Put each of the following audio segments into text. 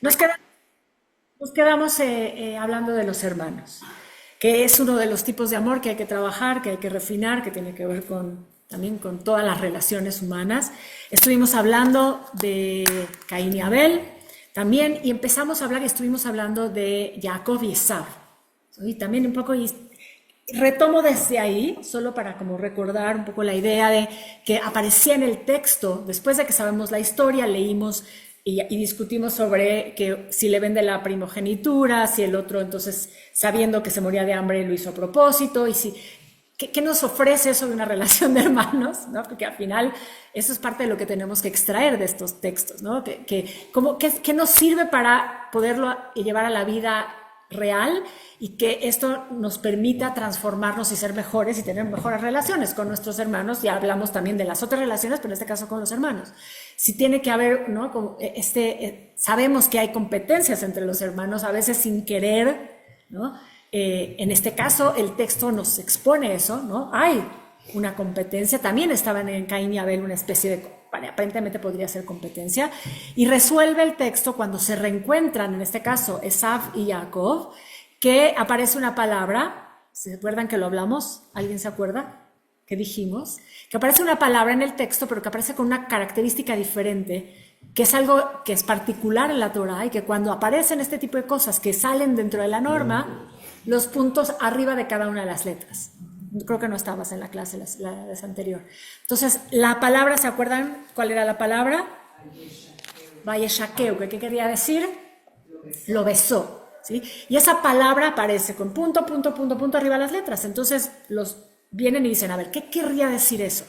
Nos queda- nos quedamos hablando de los hermanos, que es uno de los tipos de amor que hay que trabajar, que hay que refinar, que tiene que ver también con todas las relaciones humanas. Estuvimos hablando de Caín y Abel también, y empezamos a hablar y estuvimos hablando de Jacob y Esaú. Y también un poco, y retomo desde ahí, solo para como recordar un poco la idea de que aparecía en el texto, después de que sabemos la historia, leímos y discutimos sobre que si le vende la primogenitura, si el otro entonces sabiendo que se moría de hambre lo hizo a propósito, y si ¿qué nos ofrece eso de una relación de hermanos? ¿No? Porque al final eso es parte de lo que tenemos que extraer de estos textos, ¿no? ¿Qué nos sirve para poderlo llevar a la vida real y que esto nos permita transformarnos y ser mejores y tener mejores relaciones con nuestros hermanos? Ya hablamos también de las otras relaciones, pero en este caso con los hermanos. Si tiene que haber, ¿no? Sabemos que hay competencias entre los hermanos, a veces sin querer, ¿no? En este caso, el texto nos expone eso, ¿no? Hay una competencia, también estaban en Caín y Abel una especie de, aparentemente podría ser competencia, y resuelve el texto cuando se reencuentran, en este caso, Esaú y Jacob, que aparece una palabra, ¿se acuerdan que lo hablamos? ¿Alguien se acuerda? ¿Qué dijimos? Que aparece una palabra en el texto, pero que aparece con una característica diferente, que es algo que es particular en la Torah y que cuando aparecen este tipo de cosas que salen dentro de la norma, los puntos arriba de cada una de las letras. Creo que no estabas en la clase la vez anterior. Entonces, la palabra, ¿se acuerdan cuál era la palabra? Vayeshakeu, ¿qué quería decir? Lo besó. ¿Sí? Y esa palabra aparece con punto, punto, punto, punto arriba de las letras. Entonces, los vienen y dicen, a ver, ¿qué querría decir eso?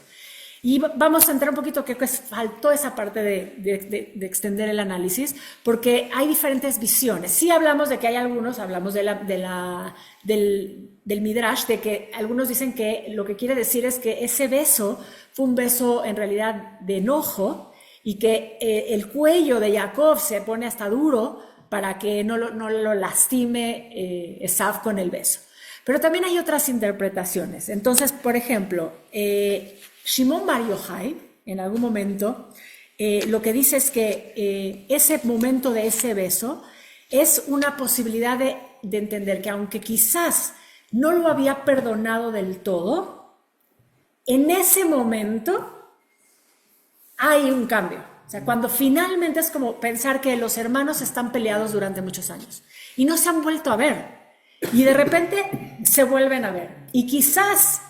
Y vamos a entrar un poquito, creo que faltó esa parte de extender el análisis, porque hay diferentes visiones. Sí hablamos de que hay algunos, hablamos del Midrash, de que algunos dicen que lo que quiere decir es que ese beso fue un beso en realidad de enojo y que el cuello de Jacob se pone hasta duro para que no lo lastime Esaú con el beso. Pero también hay otras interpretaciones. Entonces, por ejemplo, Shimon Bar Yochai, en algún momento, lo que dice es que ese momento de ese beso es una posibilidad de entender que aunque quizás no lo había perdonado del todo, en ese momento hay un cambio. O sea, cuando finalmente es como pensar que los hermanos están peleados durante muchos años y no se han vuelto a ver. Y de repente se vuelven a ver. Y quizás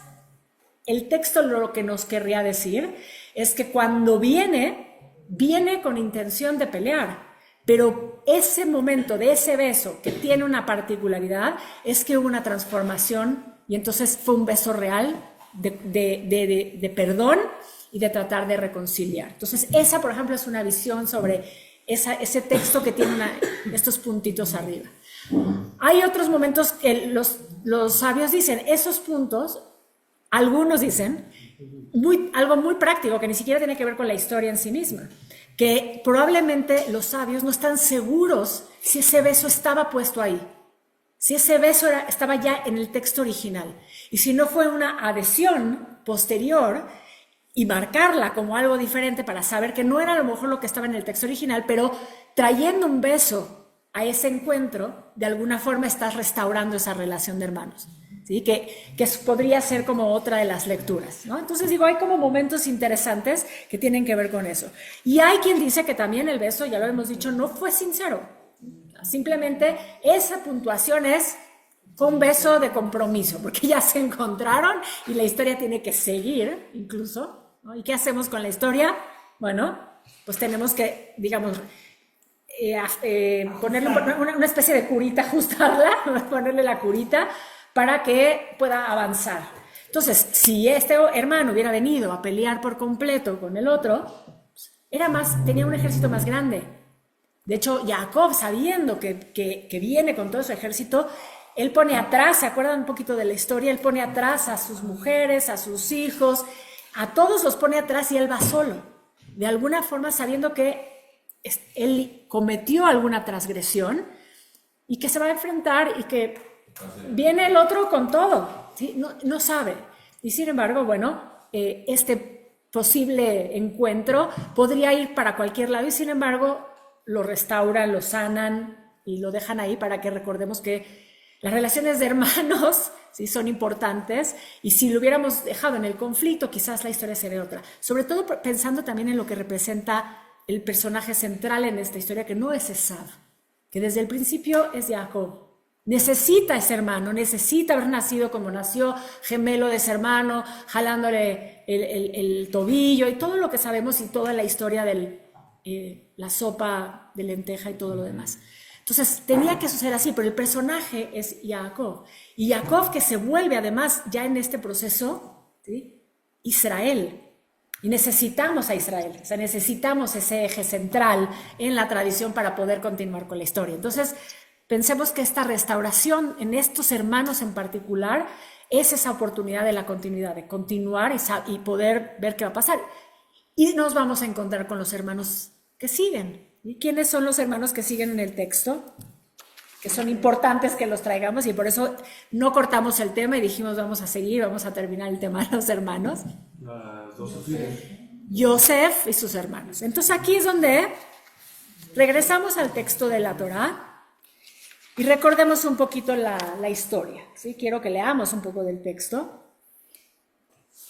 el texto lo que nos querría decir es que cuando viene con intención de pelear, pero ese momento de ese beso que tiene una particularidad es que hubo una transformación y entonces fue un beso real de perdón y de tratar de reconciliar. Entonces esa, por ejemplo, es una visión sobre ese texto que tiene estos puntitos arriba. Hay otros momentos que los sabios dicen, esos puntos, algunos dicen, algo muy práctico, que ni siquiera tiene que ver con la historia en sí misma, que probablemente los sabios no están seguros si ese beso estaba puesto ahí, si ese beso estaba ya en el texto original, y si no fue una adhesión posterior y marcarla como algo diferente para saber que no era a lo mejor lo que estaba en el texto original, pero trayendo un beso a ese encuentro, de alguna forma estás restaurando esa relación de hermanos, ¿sí? Que podría ser como otra de las lecturas, ¿no? Entonces digo, hay como momentos interesantes que tienen que ver con eso. Y hay quien dice que también el beso, ya lo hemos dicho, no fue sincero. Simplemente esa puntuación fue un beso de compromiso, porque ya se encontraron y la historia tiene que seguir, incluso, ¿no? ¿Y qué hacemos con la historia? Bueno, pues tenemos que, digamos, ponerle una especie de curita, ajustarla, ponerle la curita para que pueda avanzar. Entonces, si este hermano hubiera venido a pelear por completo con el otro, tenía un ejército más grande. De hecho, Jacob, sabiendo que viene con todo su ejército, él pone atrás, ¿se acuerdan un poquito de la historia? Él pone atrás a sus mujeres, a sus hijos, a todos los pone atrás y él va solo. De alguna forma sabiendo que él cometió alguna transgresión y que se va a enfrentar y que viene el otro con todo, ¿sí? No sabe. Y sin embargo, bueno, este posible encuentro podría ir para cualquier lado y sin embargo lo restauran, lo sanan y lo dejan ahí para que recordemos que las relaciones de hermanos sí son importantes, y si lo hubiéramos dejado en el conflicto, quizás la historia sería otra. Sobre todo pensando también en lo que representa el personaje central en esta historia, que no es Esav, que desde el principio es Jacob. Necesita ese hermano, necesita haber nacido como nació, gemelo de ese hermano, jalándole el tobillo y todo lo que sabemos, y toda la historia de la sopa de lenteja y todo lo demás. Entonces tenía que suceder así, pero el personaje es Jacob. Y Jacob, que se vuelve además ya en este proceso, ¿sí?, Israel. Y necesitamos a Israel, o sea, necesitamos ese eje central en la tradición para poder continuar con la historia. Entonces, pensemos que esta restauración en estos hermanos en particular es esa oportunidad de la continuidad, de continuar y poder ver qué va a pasar. Y nos vamos a encontrar con los hermanos que siguen. ¿Y quiénes son los hermanos que siguen en el texto? Que son importantes que los traigamos, y por eso no cortamos el tema y dijimos vamos a seguir, vamos a terminar el tema de los hermanos. Las dos hijas. Yosef y sus hermanos. Entonces aquí es donde regresamos al texto de la Torá y recordemos un poquito la historia, ¿sí? Quiero que leamos un poco del texto.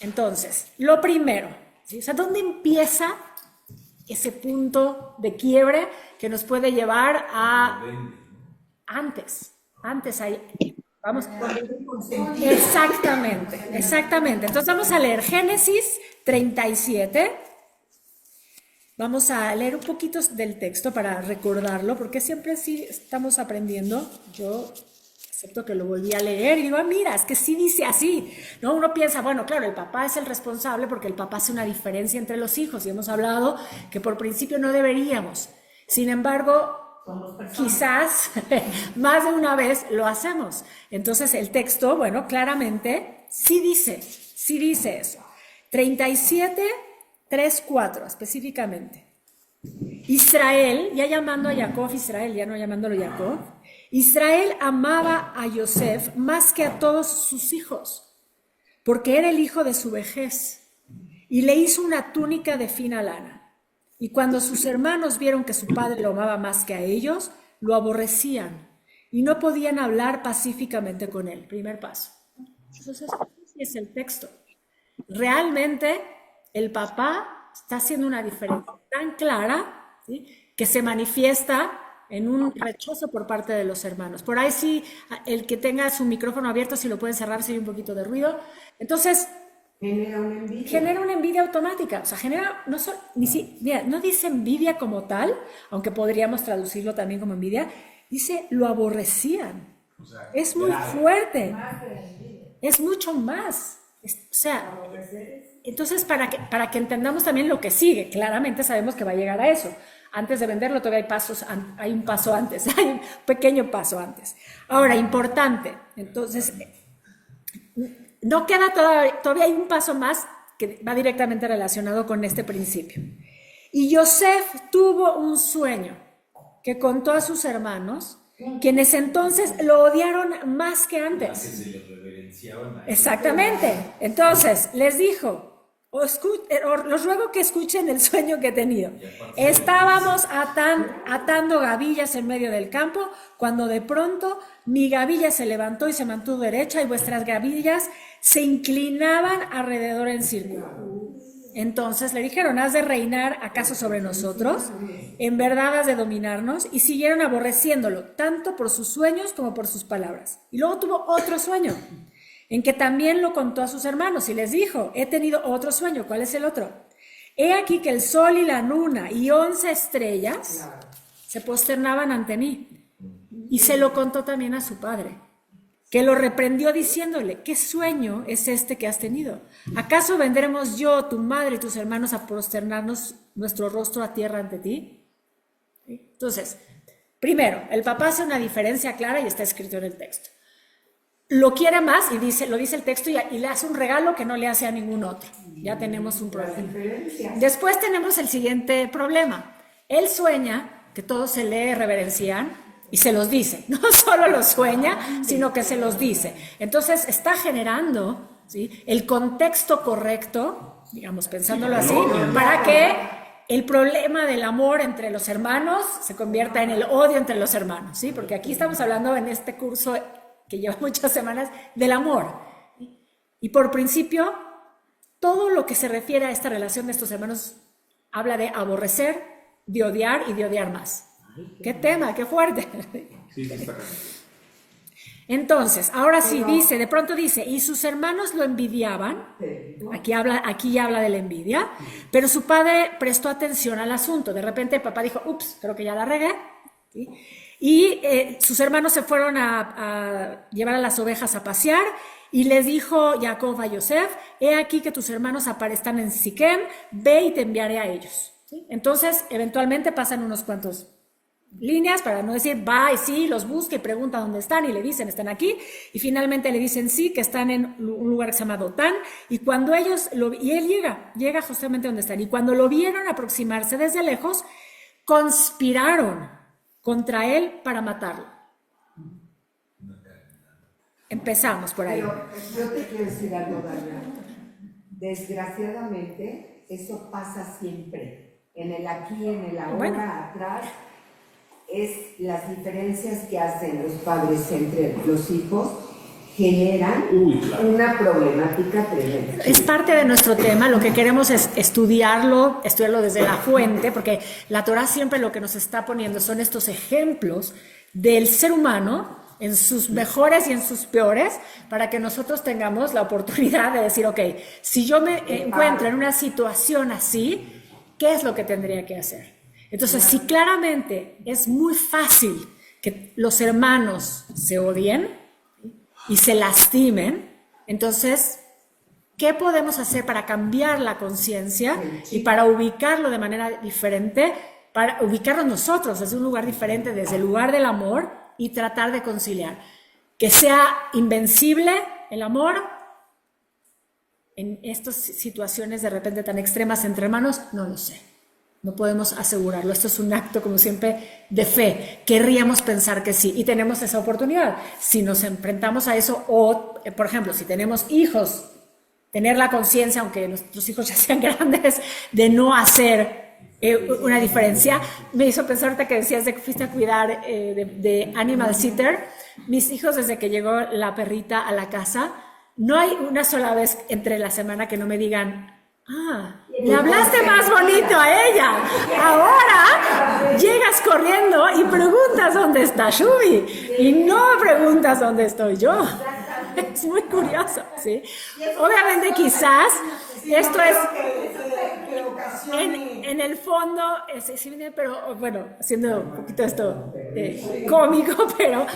Entonces, lo primero, ¿sí? O sea, ¿dónde empieza ese punto de quiebre que nos puede llevar a antes ahí? Vamos. Exactamente. Entonces vamos a leer Génesis 37. Vamos a leer un poquito del texto para recordarlo, porque siempre sí estamos aprendiendo. Yo acepto que lo volví a leer y digo, mira, es que sí dice así, ¿no? Uno piensa, bueno, claro, el papá es el responsable porque el papá hace una diferencia entre los hijos, y hemos hablado que por principio no deberíamos. Sin embargo, quizás más de una vez lo hacemos. Entonces el texto, bueno, claramente sí dice eso. 37, 3, 4 específicamente. Israel, ya llamando a Jacob Israel, ya no llamándolo Jacob, Israel amaba a Yosef más que a todos sus hijos, porque era el hijo de su vejez, y le hizo una túnica de fina lana. Y cuando sus hermanos vieron que su padre lo amaba más que a ellos, lo aborrecían y no podían hablar pacíficamente con él. Primer paso. Entonces, ese es el texto. Realmente el papá está haciendo una diferencia tan clara, ¿sí?, que se manifiesta en un rechazo por parte de los hermanos. Por ahí sí, el que tenga su micrófono abierto, si lo pueden cerrar, si hay un poquito de ruido. Entonces, genera una envidia automática. O sea, genera, mira, no dice envidia como tal, aunque podríamos traducirlo también como envidia, dice lo aborrecían. O sea, es muy fuerte. Es mucho más. O sea, entonces para que entendamos también lo que sigue, claramente sabemos que va a llegar a eso. Antes de venderlo todavía hay un paso antes, hay un pequeño paso antes. Ahora, importante, entonces, no queda todavía hay un paso más que va directamente relacionado con este principio. Y Yosef tuvo un sueño que contó a sus hermanos, quienes entonces lo odiaron más que antes. Que se le reverenciaban a él. Exactamente. Entonces les dijo, los ruego que escuchen el sueño que he tenido. Estábamos atando gavillas en medio del campo, cuando de pronto mi gavilla se levantó y se mantuvo derecha, y vuestras gavillas se inclinaban alrededor en círculo. Entonces le dijeron, ¿has de reinar acaso sobre nosotros? ¿En verdad has de dominarnos? Y siguieron aborreciéndolo, tanto por sus sueños como por sus palabras. Y luego tuvo otro sueño, en que también lo contó a sus hermanos y les dijo, he tenido otro sueño. ¿Cuál es el otro? He aquí que el sol y la luna y 11 estrellas se posternaban ante mí. Y se lo contó también a su padre, que lo reprendió diciéndole, ¿qué sueño es este que has tenido? ¿Acaso vendremos yo, tu madre y tus hermanos a prosternarnos nuestro rostro a tierra ante ti? Entonces, primero, el papá hace una diferencia clara y está escrito en el texto. Lo quiere más y lo dice el texto y le hace un regalo que no le hace a ningún otro. Ya tenemos un problema. Después tenemos el siguiente problema. Él sueña que todos se le reverencian y se los dice. No solo lo sueña, sino que se los dice. Entonces está generando, ¿sí?, el contexto correcto, digamos, pensándolo así, para que el problema del amor entre los hermanos se convierta en el odio entre los hermanos, ¿sí? Porque aquí estamos hablando en este curso que lleva muchas semanas del amor. Y por principio, todo lo que se refiere a esta relación de estos hermanos habla de aborrecer, de odiar y de odiar más. ¡Qué tema, qué fuerte! Sí, está. Entonces, ahora sí dice, de pronto dice, y sus hermanos lo envidiaban, aquí ya habla de la envidia, pero su padre prestó atención al asunto. De repente el papá dijo, ups, creo que ya la regué, ¿sí? Y sus hermanos se fueron a llevar a las ovejas a pasear, y les dijo Jacob a Yosef, he aquí que tus hermanos están en Siquem, ve y te enviaré a ellos. ¿Sí? Entonces, eventualmente pasan unos cuantos líneas para no decir va y sí, los busca y pregunta dónde están y le dicen están aquí y finalmente le dicen sí, que están en un lugar que se llama Dotán y cuando y él llega justamente donde están y cuando lo vieron aproximarse desde lejos conspiraron contra él para matarlo. Empezamos por ahí. Pero yo te quiero decir algo, Daniela. Desgraciadamente eso pasa siempre en el aquí, en el ahora, atrás. Es las diferencias que hacen los padres entre los hijos generan una problemática tremenda. Es parte de nuestro tema, lo que queremos es estudiarlo desde la fuente, porque la Torah siempre lo que nos está poniendo son estos ejemplos del ser humano en sus mejores y en sus peores, para que nosotros tengamos la oportunidad de decir, ok, si yo me encuentro en una situación así, ¿qué es lo que tendría que hacer? Entonces, si claramente es muy fácil que los hermanos se odien y se lastimen, entonces, ¿qué podemos hacer para cambiar la conciencia y para ubicarlo de manera diferente, para ubicarnos nosotros desde un lugar diferente, desde el lugar del amor y tratar de conciliar? Que sea invencible el amor en estas situaciones de repente tan extremas entre hermanos, no lo sé. No podemos asegurarlo. Esto es un acto, como siempre, de fe. Querríamos pensar que sí y tenemos esa oportunidad. Si nos enfrentamos a eso o, por ejemplo, si tenemos hijos, tener la conciencia, aunque nuestros hijos ya sean grandes, de no hacer una diferencia. Me hizo pensar ahorita que decías de que fuiste a cuidar de animal sitter. Mis hijos, desde que llegó la perrita a la casa, no hay una sola vez entre la semana que no me digan, le hablaste más bonito a ella. Ahora llegas corriendo y preguntas dónde está Shubi y no preguntas dónde estoy yo. Es muy curioso, ¿sí? Obviamente quizás esto es en el fondo, pero bueno, haciendo un poquito esto cómico, pero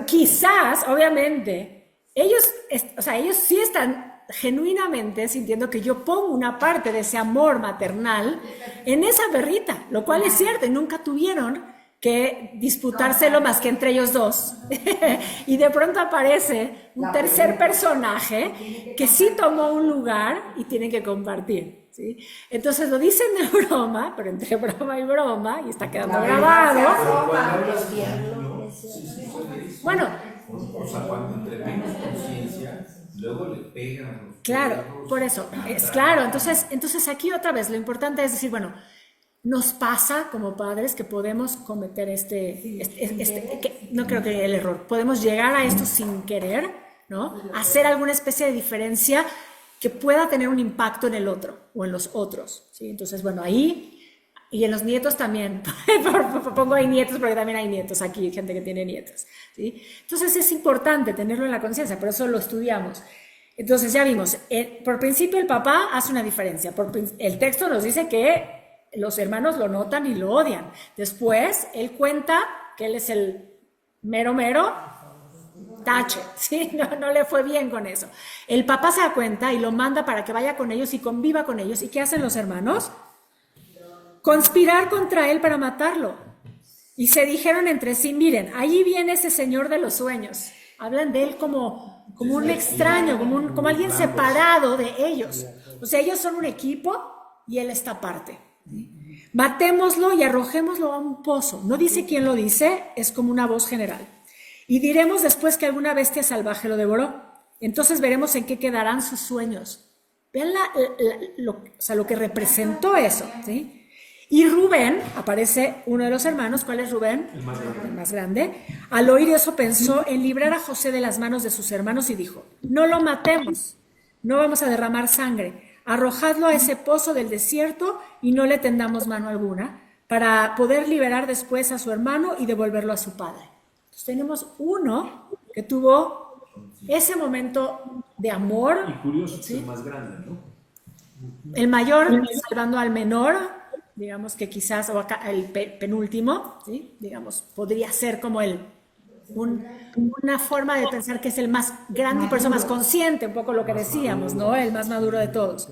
quizás, obviamente, ellos sí están genuinamente sintiendo que yo pongo una parte de ese amor maternal en esa perrita, lo cual es cierto, y nunca tuvieron que disputárselo más que entre ellos dos. Y de pronto aparece un tercer personaje que sí tomó un lugar y tiene que compartir, ¿sí? Entonces lo dicen de broma, pero entre broma y broma, y está quedando grabado. Bueno, O sea, cuando entre menos conciencia, luego le pegan a los claro, perros. por eso, es claro. Entonces aquí otra vez lo importante es decir, bueno, nos pasa como padres que podemos cometer no creo que el error, podemos llegar a esto sin querer, ¿no? Hacer alguna especie de diferencia que pueda tener un impacto en el otro o en los otros, ¿sí? Entonces, bueno, ahí, y en los nietos también, pongo ahí nietos porque también hay nietos aquí, gente que tiene nietos, ¿sí? Entonces es importante tenerlo en la conciencia, por eso lo estudiamos. Entonces ya vimos, por principio el papá hace una diferencia, el texto nos dice que los hermanos lo notan y lo odian. Después, él cuenta que él es el mero tache, ¿sí? No le fue bien con eso. El papá se da cuenta y lo manda para que vaya con ellos y conviva con ellos. ¿Y qué hacen los hermanos? Conspirar contra él para matarlo. Y se dijeron entre sí, miren, allí viene ese señor de los sueños. Hablan de él como un extraño, como alguien separado de ellos. O sea, ellos son un equipo y él está aparte. Matémoslo y arrojémoslo a un pozo. No dice quién lo dice, es como una voz general. Y diremos después que alguna bestia salvaje lo devoró. Entonces veremos en qué quedarán sus sueños. Vean lo que representó eso, ¿sí? Y Rubén, aparece uno de los hermanos, ¿cuál es Rubén? El más grande. Al oír eso pensó en librar a José de las manos de sus hermanos y dijo, no lo matemos, no vamos a derramar sangre, arrojadlo a ese pozo del desierto y no le tendamos mano alguna, para poder liberar después a su hermano y devolverlo a su padre. Entonces tenemos uno que tuvo ese momento de amor. Y curioso, ¿sí? el más grande, ¿no? El mayor salvando al menor, digamos que quizás, o acá el penúltimo, ¿sí? Digamos, podría ser como una forma de pensar que es el más grande y por eso más consciente, un poco lo que decíamos, ¿no? El más maduro de todos.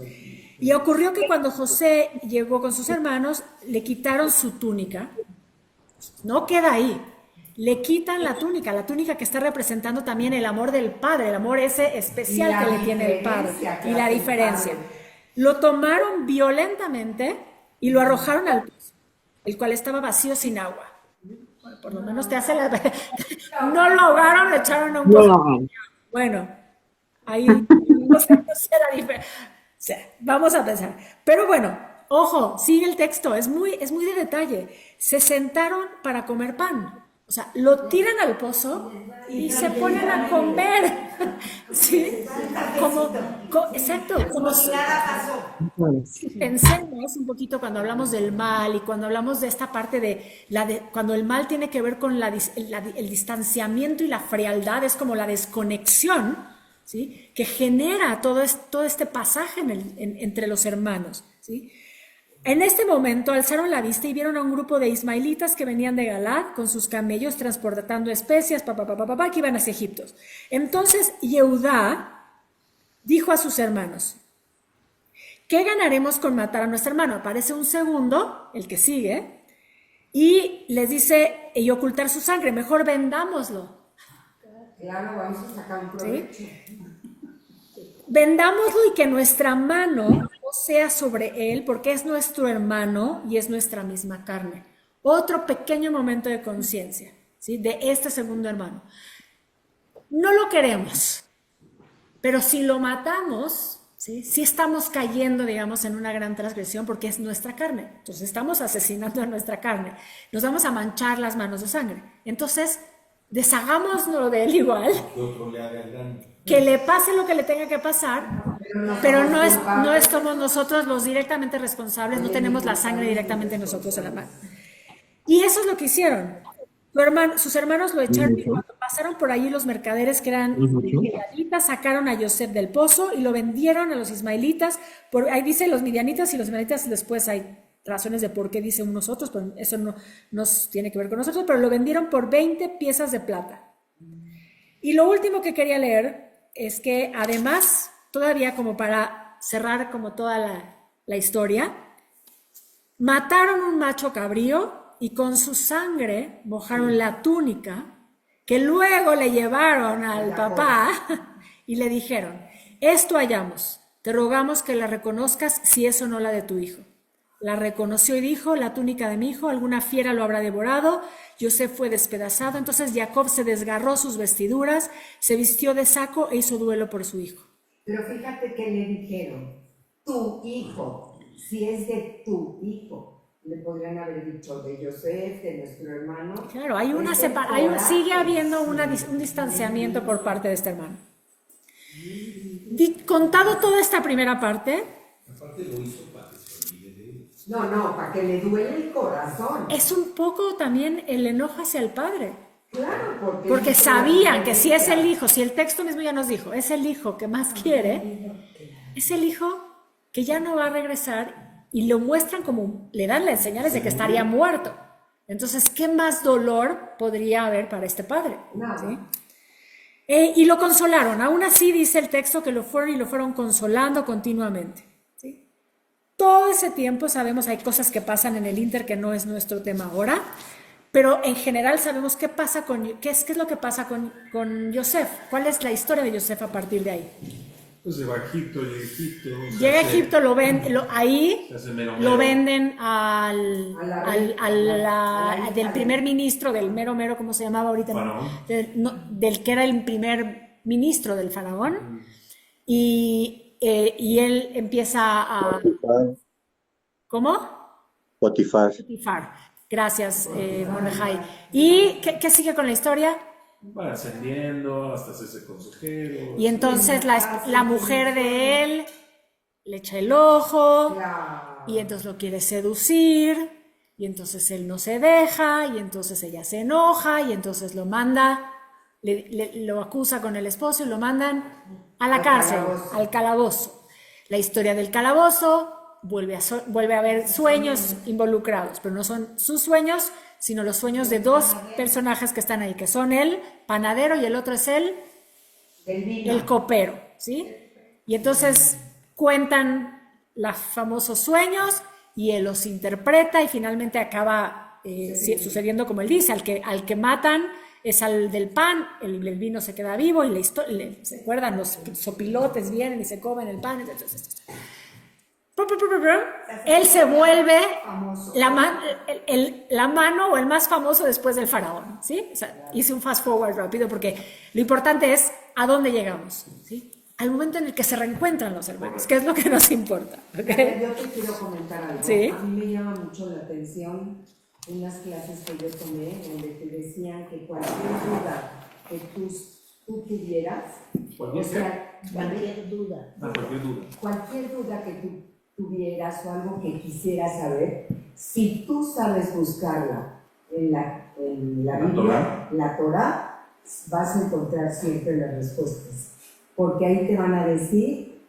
Y ocurrió que cuando José llegó con sus hermanos, le quitaron su túnica. No queda ahí. Le quitan la túnica que está representando también el amor del padre, el amor ese especial que le tiene el padre. Y la diferencia. Lo tomaron violentamente y lo arrojaron al pozo, el cual estaba vacío sin agua. Bueno, por lo menos te hace la... No lo ahogaron, lo echaron a un pozo. Bueno, ahí no sé la diferencia. O sea, vamos a pensar. Pero bueno, ojo, sigue el texto, es muy de detalle. Se sentaron para comer pan. O sea, lo tiran al pozo y se ponen a comer. ¿Sí? Exacto. Como nada pasó. pensemos un poquito cuando hablamos del mal y cuando hablamos de esta parte cuando el mal tiene que ver con el distanciamiento y la frialdad, es como la desconexión, ¿sí? Que genera todo este pasaje entre los hermanos, ¿sí? En este momento alzaron la vista y vieron a un grupo de ismaelitas que venían de Galad con sus camellos transportando especias, que iban hacia Egipto. Entonces Yehudá dijo a sus hermanos, ¿qué ganaremos con matar a nuestro hermano? Aparece un segundo, el que sigue, y les dice, y ocultar su sangre, mejor vendámoslo. Claro, vamos a sacar un provecho. ¿Sí? Vendámoslo y que nuestra mano no sea sobre él, porque es nuestro hermano y es nuestra misma carne. Otro pequeño momento de conciencia, ¿sí? De este segundo hermano. No lo queremos, pero si lo matamos, ¿sí? Sí estamos cayendo, digamos, en una gran transgresión porque es nuestra carne. Entonces estamos asesinando a nuestra carne. Nos vamos a manchar las manos de sangre. Entonces, deshagámonos de él igual. Que le pase lo que le tenga que pasar, pero no somos nosotros los directamente responsables, no tenemos la sangre directamente nosotros en la mano. Y eso es lo que hicieron. Sus hermanos lo echaron y cuando pasaron por allí los mercaderes que eran midianitas, sacaron a Yosef del pozo y lo vendieron a los ismaelitas. Ahí dice los midianitas y los ismaelitas, después hay razones de por qué dice unos otros, pero eso no nos tiene que ver con nosotros, pero lo vendieron por 20 piezas de plata. Y lo último que quería leer es que además, todavía como para cerrar como toda la historia, mataron un macho cabrío y con su sangre mojaron la túnica que luego le llevaron al papá y le dijeron, esto hallamos, te rogamos que la reconozcas si es o no la de tu hijo. La reconoció y dijo, la túnica de mi hijo, alguna fiera lo habrá devorado. Yosef fue despedazado, entonces Jacob se desgarró sus vestiduras, se vistió de saco e hizo duelo por su hijo. Pero fíjate que le dijeron, tu hijo, si es de tu hijo, le podrían haber dicho de Yosef, de nuestro hermano. Claro, hay una sigue habiendo un distanciamiento por parte de este hermano. Contado toda esta primera parte, aparte lo hizo para que se olvide de él. No, para que le duele el corazón. es un poco también el enojo hacia el padre. Claro, Porque sabían que si es el hijo, si el texto mismo ya nos dijo, es el hijo que más quiere, es el hijo que ya no va a regresar y lo muestran como, le dan las señales de que estaría muerto. Entonces, ¿qué más dolor podría haber para este padre? No. ¿Sí? Y lo consolaron, aún así dice el texto que lo fueron consolando continuamente. ¿Sí? Todo ese tiempo sabemos, hay cosas que pasan en el Inter que no es nuestro tema ahora, pero en general sabemos qué es lo que pasa con Yosef, cuál es la historia de Yosef a partir de ahí. Pues se va a Egipto, Llega a Egipto, ahí lo venden del primer ministro, del mero, ¿cómo se llamaba ahorita? Del que era el primer ministro del faraón. Y y él empieza a... Potifar. ¿Cómo? Potifar. Potifar. Gracias, Mordejai. ¿Y qué sigue con la historia? Va ascendiendo hasta hacerse consejero. Y entonces la mujer de él le echa el ojo, Claro. y entonces lo quiere seducir, y entonces él no se deja, y entonces ella se enoja, y entonces lo manda, lo acusa con el esposo y lo mandan a la cárcel, al calabozo. La historia del calabozo vuelve a haber sueños involucrados, pero no son sus sueños, sino los sueños de dos personajes que están ahí, que son el panadero y el otro es Del vino. el copero, ¿sí? Y entonces cuentan los famosos sueños y él los interpreta y finalmente acaba sucediendo como él dice, al que matan es al del pan, el vino se queda vivo y la historia, ¿se acuerdan? Los sopilotes vienen y se comen el pan, entonces... Él se vuelve la mano o el más famoso después del faraón, ¿sí? O sea, hice un fast forward rápido porque lo importante es a dónde llegamos, ¿sí? Al momento en el que se reencuentran los hermanos, que es lo que nos importa, ¿okay? Yo te quiero comentar algo. Sí. A mí me llama mucho la atención unas clases que yo tomé donde te decían que cualquier duda que tú tuvieras, Cualquier duda, cualquier duda. cualquier duda que tú tuvieras o algo que quisieras saber, si tú sabes buscarla en la Biblia, la Torá, vas a encontrar siempre las respuestas. Porque ahí te van a decir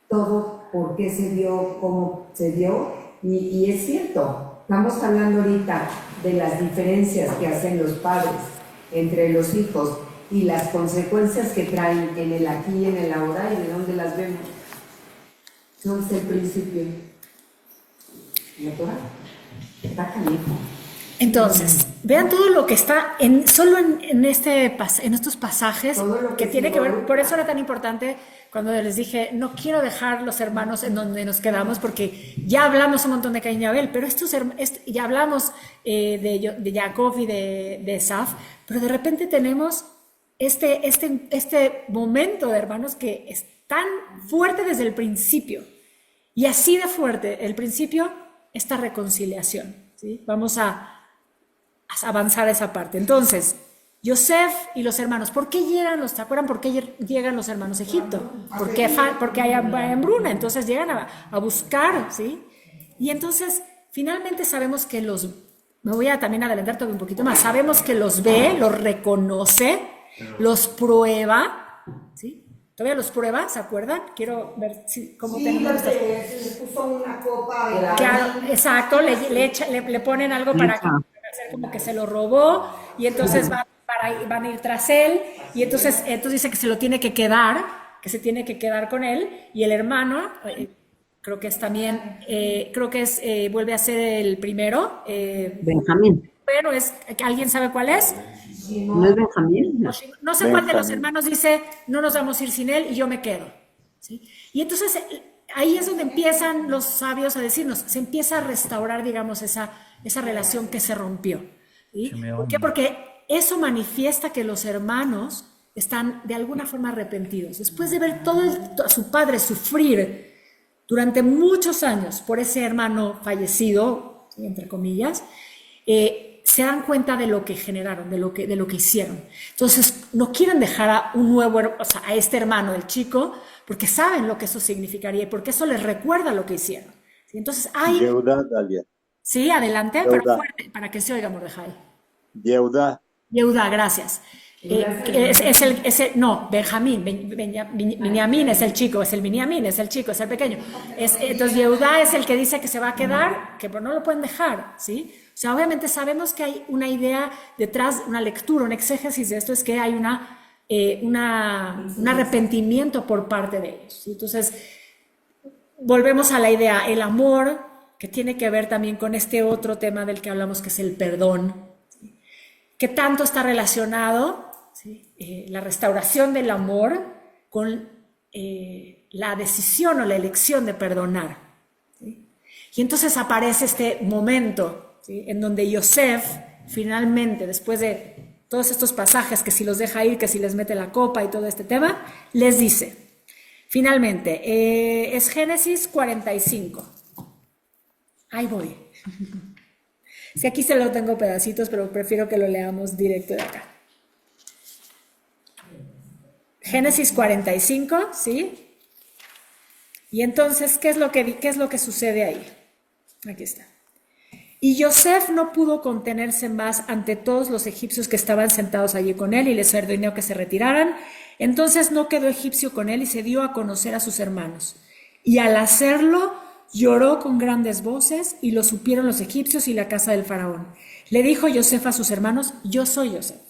todo, por qué se dio, cómo se dio, y es cierto. Estamos hablando ahorita de las diferencias que hacen los padres entre los hijos y las consecuencias que traen en el aquí y en el ahora y de dónde las vemos. Son el principio. ¿La Torah? Está canijo. Entonces, vean todo lo que está solo en estos pasajes que tiene que ver, por eso era tan importante cuando les dije, no quiero dejar los hermanos en donde nos quedamos, porque ya hablamos un montón de Caín y Abel, pero ya hablamos de Jacob y de Esaf, pero de repente tenemos este momento de hermanos que es tan fuerte desde el principio, y así de fuerte el principio, esta reconciliación, ¿sí? Vamos a avanzar esa parte. Entonces, Yosef y los hermanos, ¿por qué llegan ¿te acuerdan por qué llegan los hermanos a Egipto? Porque hay hambruna, entonces llegan a buscar, ¿sí? Y entonces, finalmente sabemos que me voy a también adelantar todavía un poquito más, sabemos que los ve, los reconoce, los prueba, ¿sí? ¿Todavía los prueba? ¿Se acuerdan? Quiero ver cómo tenemos esto. Se puso una copa de la... Claro, exacto, le ponen algo para hacer como que se lo robó, y entonces van a ir tras él, y entonces dice que se lo tiene que quedar, que se tiene que quedar con él, y el hermano, creo que es también, vuelve a ser el primero. Benjamín. Pero ¿alguien sabe cuál es? ¿No es Benjamín? No. No sé cuál de los hermanos dice, no nos vamos a ir sin él y yo me quedo, ¿sí? Y entonces ahí es donde empiezan los sabios a decirnos, se empieza a restaurar, digamos, esa relación que se rompió, ¿sí? ¿Por qué? Porque eso manifiesta que los hermanos están de alguna forma arrepentidos. Después de ver a su padre sufrir durante muchos años por ese hermano fallecido, ¿sí?, entre comillas, se dan cuenta de lo que generaron, de lo que hicieron. Entonces, no quieren dejar a este hermano, el chico, porque saben lo que eso significaría y porque eso les recuerda lo que hicieron. ¿Sí? Entonces, Yehuda, Dalia. Sí, adelante, Yehuda. pero fuerte, para que se oiga, Mordejai. Yehuda. Yehuda, gracias. Benjamín, Binyamin es el chico, es el Binyamin, es el chico, es el pequeño. Entonces, Yehuda es el que dice que se va a quedar, que no lo pueden dejar, ¿sí? O sea, obviamente sabemos que hay una idea detrás, una lectura, un exégesis de esto, es que hay un arrepentimiento por parte de ellos, ¿sí? Entonces, volvemos a la idea, el amor, que tiene que ver también con este otro tema del que hablamos, que es el perdón, ¿sí? Que tanto está relacionado, ¿sí?, la restauración del amor con la decisión o la elección de perdonar, ¿sí? Y entonces aparece este momento, ¿sí?, en donde Yosef finalmente, después de todos estos pasajes, que si los deja ir, que si les mete la copa y todo este tema, les dice, Finalmente, es Génesis 45. Ahí voy. Es que aquí se lo tengo pedacitos, pero prefiero que lo leamos directo de acá. Génesis 45, ¿sí? Y entonces, ¿qué es lo que sucede ahí? Aquí está. Y Yosef no pudo contenerse más ante todos los egipcios que estaban sentados allí con él y les ordenó que se retiraran. Entonces no quedó egipcio con él y se dio a conocer a sus hermanos. Y al hacerlo, lloró con grandes voces y lo supieron los egipcios y la casa del faraón. Le dijo Yosef a sus hermanos: yo soy Yosef.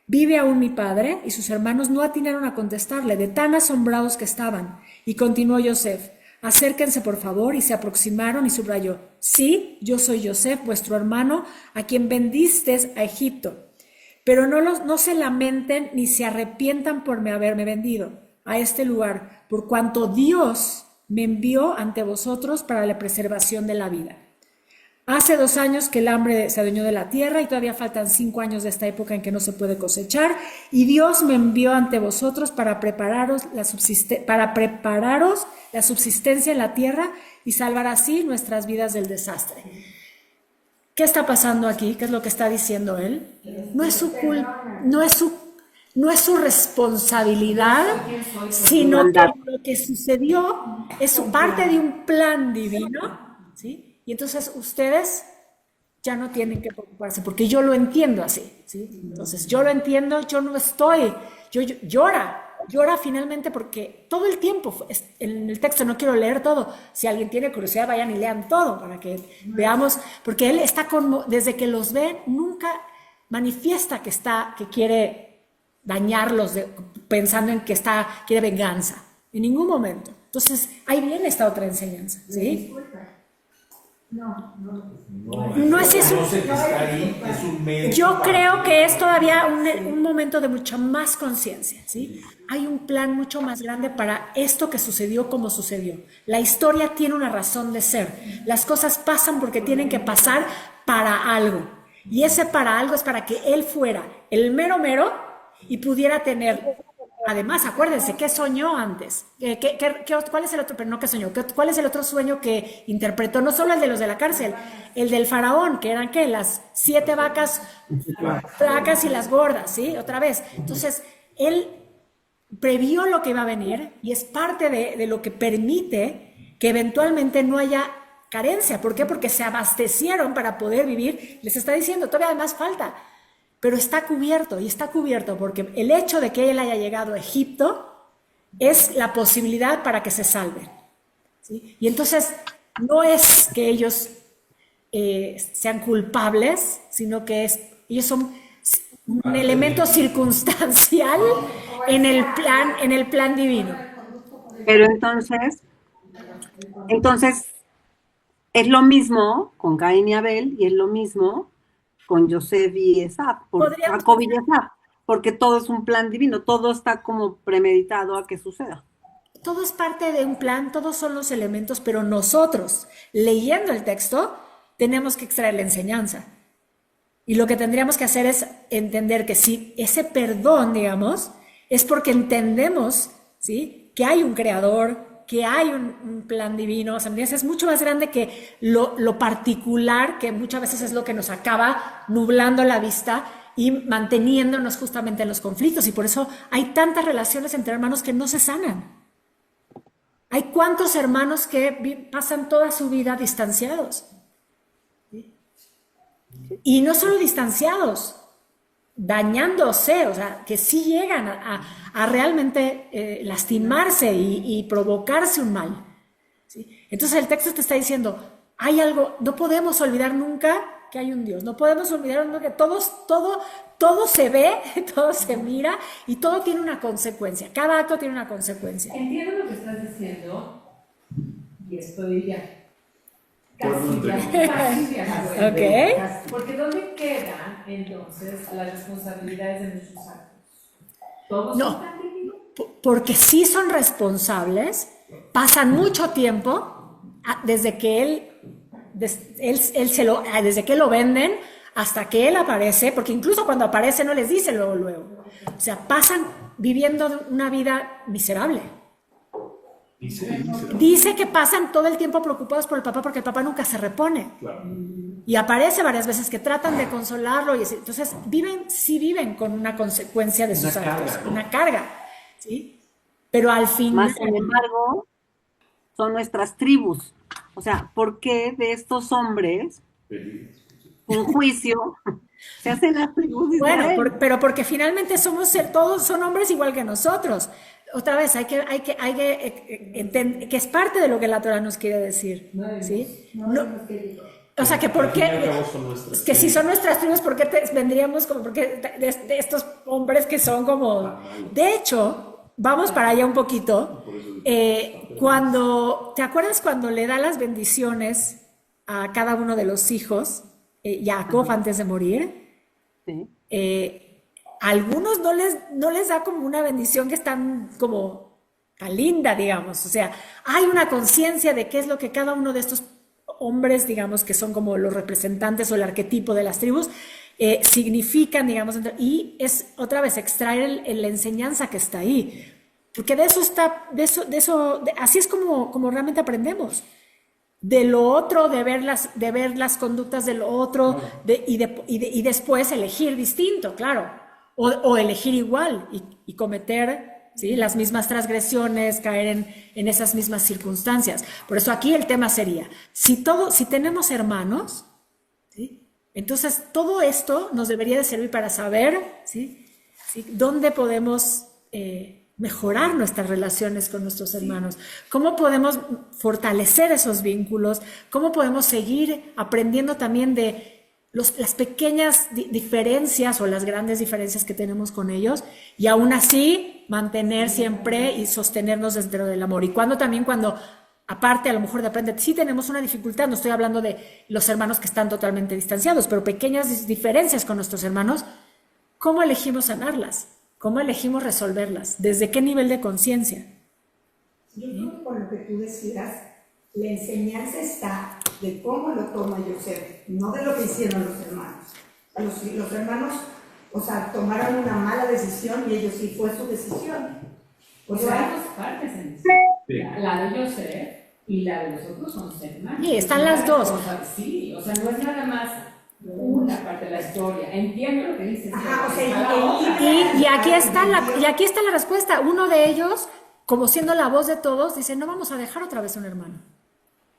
¿Vive aún mi padre? Y sus hermanos no atinaron a contestarle, de tan asombrados que estaban. Y continuó Yosef: acérquense por favor, y se aproximaron y subrayó: sí, yo soy Yosef, vuestro hermano, a quien vendisteis a Egipto. Pero no se lamenten ni se arrepientan por haberme vendido a este lugar, por cuanto Dios me envió ante vosotros para la preservación de la vida. Hace 2 años que el hambre se adueñó de la tierra y todavía faltan 5 años de esta época en que no se puede cosechar, y Dios me envió ante vosotros para prepararos la subsistencia en la tierra y salvar así nuestras vidas del desastre. ¿Qué está pasando aquí? ¿Qué es lo que está diciendo él? No es su culpa, no es su responsabilidad, sino que lo que sucedió es parte de un plan divino, ¿sí? Y entonces ustedes ya no tienen que preocuparse, porque yo lo entiendo así, ¿sí? Entonces yo lo entiendo, yo no estoy, llora finalmente, porque todo el tiempo, en el texto no quiero leer todo, si alguien tiene curiosidad vayan y lean todo para que veamos, porque él está desde que los ve, nunca manifiesta que quiere dañarlos pensando en que quiere venganza, en ningún momento. Entonces ahí viene esta otra enseñanza, ¿sí? No es eso. Yo creo que es todavía un momento de mucha más conciencia, ¿sí? Hay un plan mucho más grande para esto que sucedió como sucedió. La historia tiene una razón de ser. Las cosas pasan porque tienen que pasar para algo. Y ese para algo es para que él fuera el mero mero y pudiera tener. Además, acuérdense, ¿qué soñó antes? ¿Cuál es el otro? Pero no ¿qué soñó? ¿Cuál es el otro sueño que interpretó? No solo el de los de la cárcel, el del faraón, que eran, ¿qué? Las 7 vacas flacas y las gordas, ¿sí? Otra vez. Entonces, él previó lo que iba a venir y es parte de lo que permite que eventualmente no haya carencia. ¿Por qué? Porque se abastecieron para poder vivir. Les está diciendo, todavía además falta. Pero está cubierto, y está cubierto porque el hecho de que él haya llegado a Egipto es la posibilidad para que se salven, ¿sí? Y entonces no es que ellos sean culpables, sino que ellos son un elemento circunstancial en el plan divino. Pero entonces es lo mismo con Caín y Abel, y es lo mismo con Yosef y Esaf, Jacob y Esaf, porque todo es un plan divino, todo está como premeditado a que suceda. Todo es parte de un plan, todos son los elementos, pero nosotros, leyendo el texto, tenemos que extraer la enseñanza. Y lo que tendríamos que hacer es entender que si ese perdón, digamos, es porque entendemos, ¿sí?, que hay un creador, que hay un plan divino. O sea, es mucho más grande que lo particular, que muchas veces es lo que nos acaba nublando la vista y manteniéndonos justamente en los conflictos. Y por eso hay tantas relaciones entre hermanos que no se sanan. Hay cuántos hermanos que pasan toda su vida distanciados. Y no solo distanciados, dañándose, o sea, que sí llegan a realmente lastimarse y provocarse un mal, ¿sí? Entonces el texto te está diciendo, hay algo, no podemos olvidar nunca que hay un Dios, no podemos olvidar nunca que todo se ve, todo se mira y todo tiene una consecuencia, cada acto tiene una consecuencia. Entiendo lo que estás diciendo y estoy ya. Casi de acuerdo. Ok. Porque ¿dónde quedan entonces las responsabilidades de nuestros actos? ¿Todos son tan divinos? Porque sí son responsables, pasan mucho tiempo desde que desde que lo venden hasta que él aparece, porque incluso cuando aparece no les dice luego. O sea, pasan viviendo una vida miserable. Dice que pasan todo el tiempo preocupados por el papá porque el papá nunca se repone. Claro. Y aparece varias veces que tratan de consolarlo. Entonces viven con una consecuencia de sus actos, una carga. ¿Sí? Pero al final... Más sin embargo, son nuestras tribus. O sea, ¿por qué de estos hombres, en juicio, se hacen las tribus de Israel? Bueno, pero porque finalmente todos son hombres igual que nosotros. Otra vez, hay que entender que es parte de lo que la Torah nos quiere decir. ¿Sí? O sea, que por qué, que si son nuestras tribus, ¿por qué vendríamos como, porque de estos hombres que son como... De hecho, vamos para allá un poquito. ¿Te acuerdas cuando le da las bendiciones a cada uno de los hijos, Jacob antes de morir? Sí. Algunos no les da como una bendición que es tan linda, digamos. O sea, hay una conciencia de qué es lo que cada uno de estos hombres, digamos, que son como los representantes o el arquetipo de las tribus, significan, digamos, y es otra vez extraer la enseñanza que está ahí. Porque así es como realmente aprendemos. De lo otro, de ver las conductas del otro, y después elegir distinto, claro. O elegir igual y cometer, ¿sí?, las mismas transgresiones, caer en esas mismas circunstancias. Por eso aquí el tema sería, si tenemos hermanos, ¿sí?, entonces todo esto nos debería de servir para saber, ¿sí?, dónde podemos mejorar nuestras relaciones con nuestros hermanos, cómo podemos fortalecer esos vínculos, cómo podemos seguir aprendiendo también de las pequeñas diferencias o las grandes diferencias que tenemos con ellos, y aún así mantener siempre y sostenernos dentro del amor. Y cuando aparte a lo mejor de aprender, sí tenemos una dificultad, no estoy hablando de los hermanos que están totalmente distanciados, pero pequeñas diferencias con nuestros hermanos, ¿cómo elegimos sanarlas? ¿Cómo elegimos resolverlas? ¿Desde qué nivel de conciencia? Yo creo que por lo que tú decías, la enseñanza está de cómo lo toma Yosef, no de lo que hicieron los hermanos. Los hermanos, o sea, tomaron una mala decisión y ellos sí fue su decisión. Pero hay dos partes en eso. Sí. La de Yosef y la de los otros son hermanos. Sí, están las dos. Sí, o sea, no es nada más una parte de la historia. Entiendo lo que dices. Ajá, o sea, y aquí está la respuesta. Uno de ellos, como siendo la voz de todos, dice, no vamos a dejar otra vez a un hermano.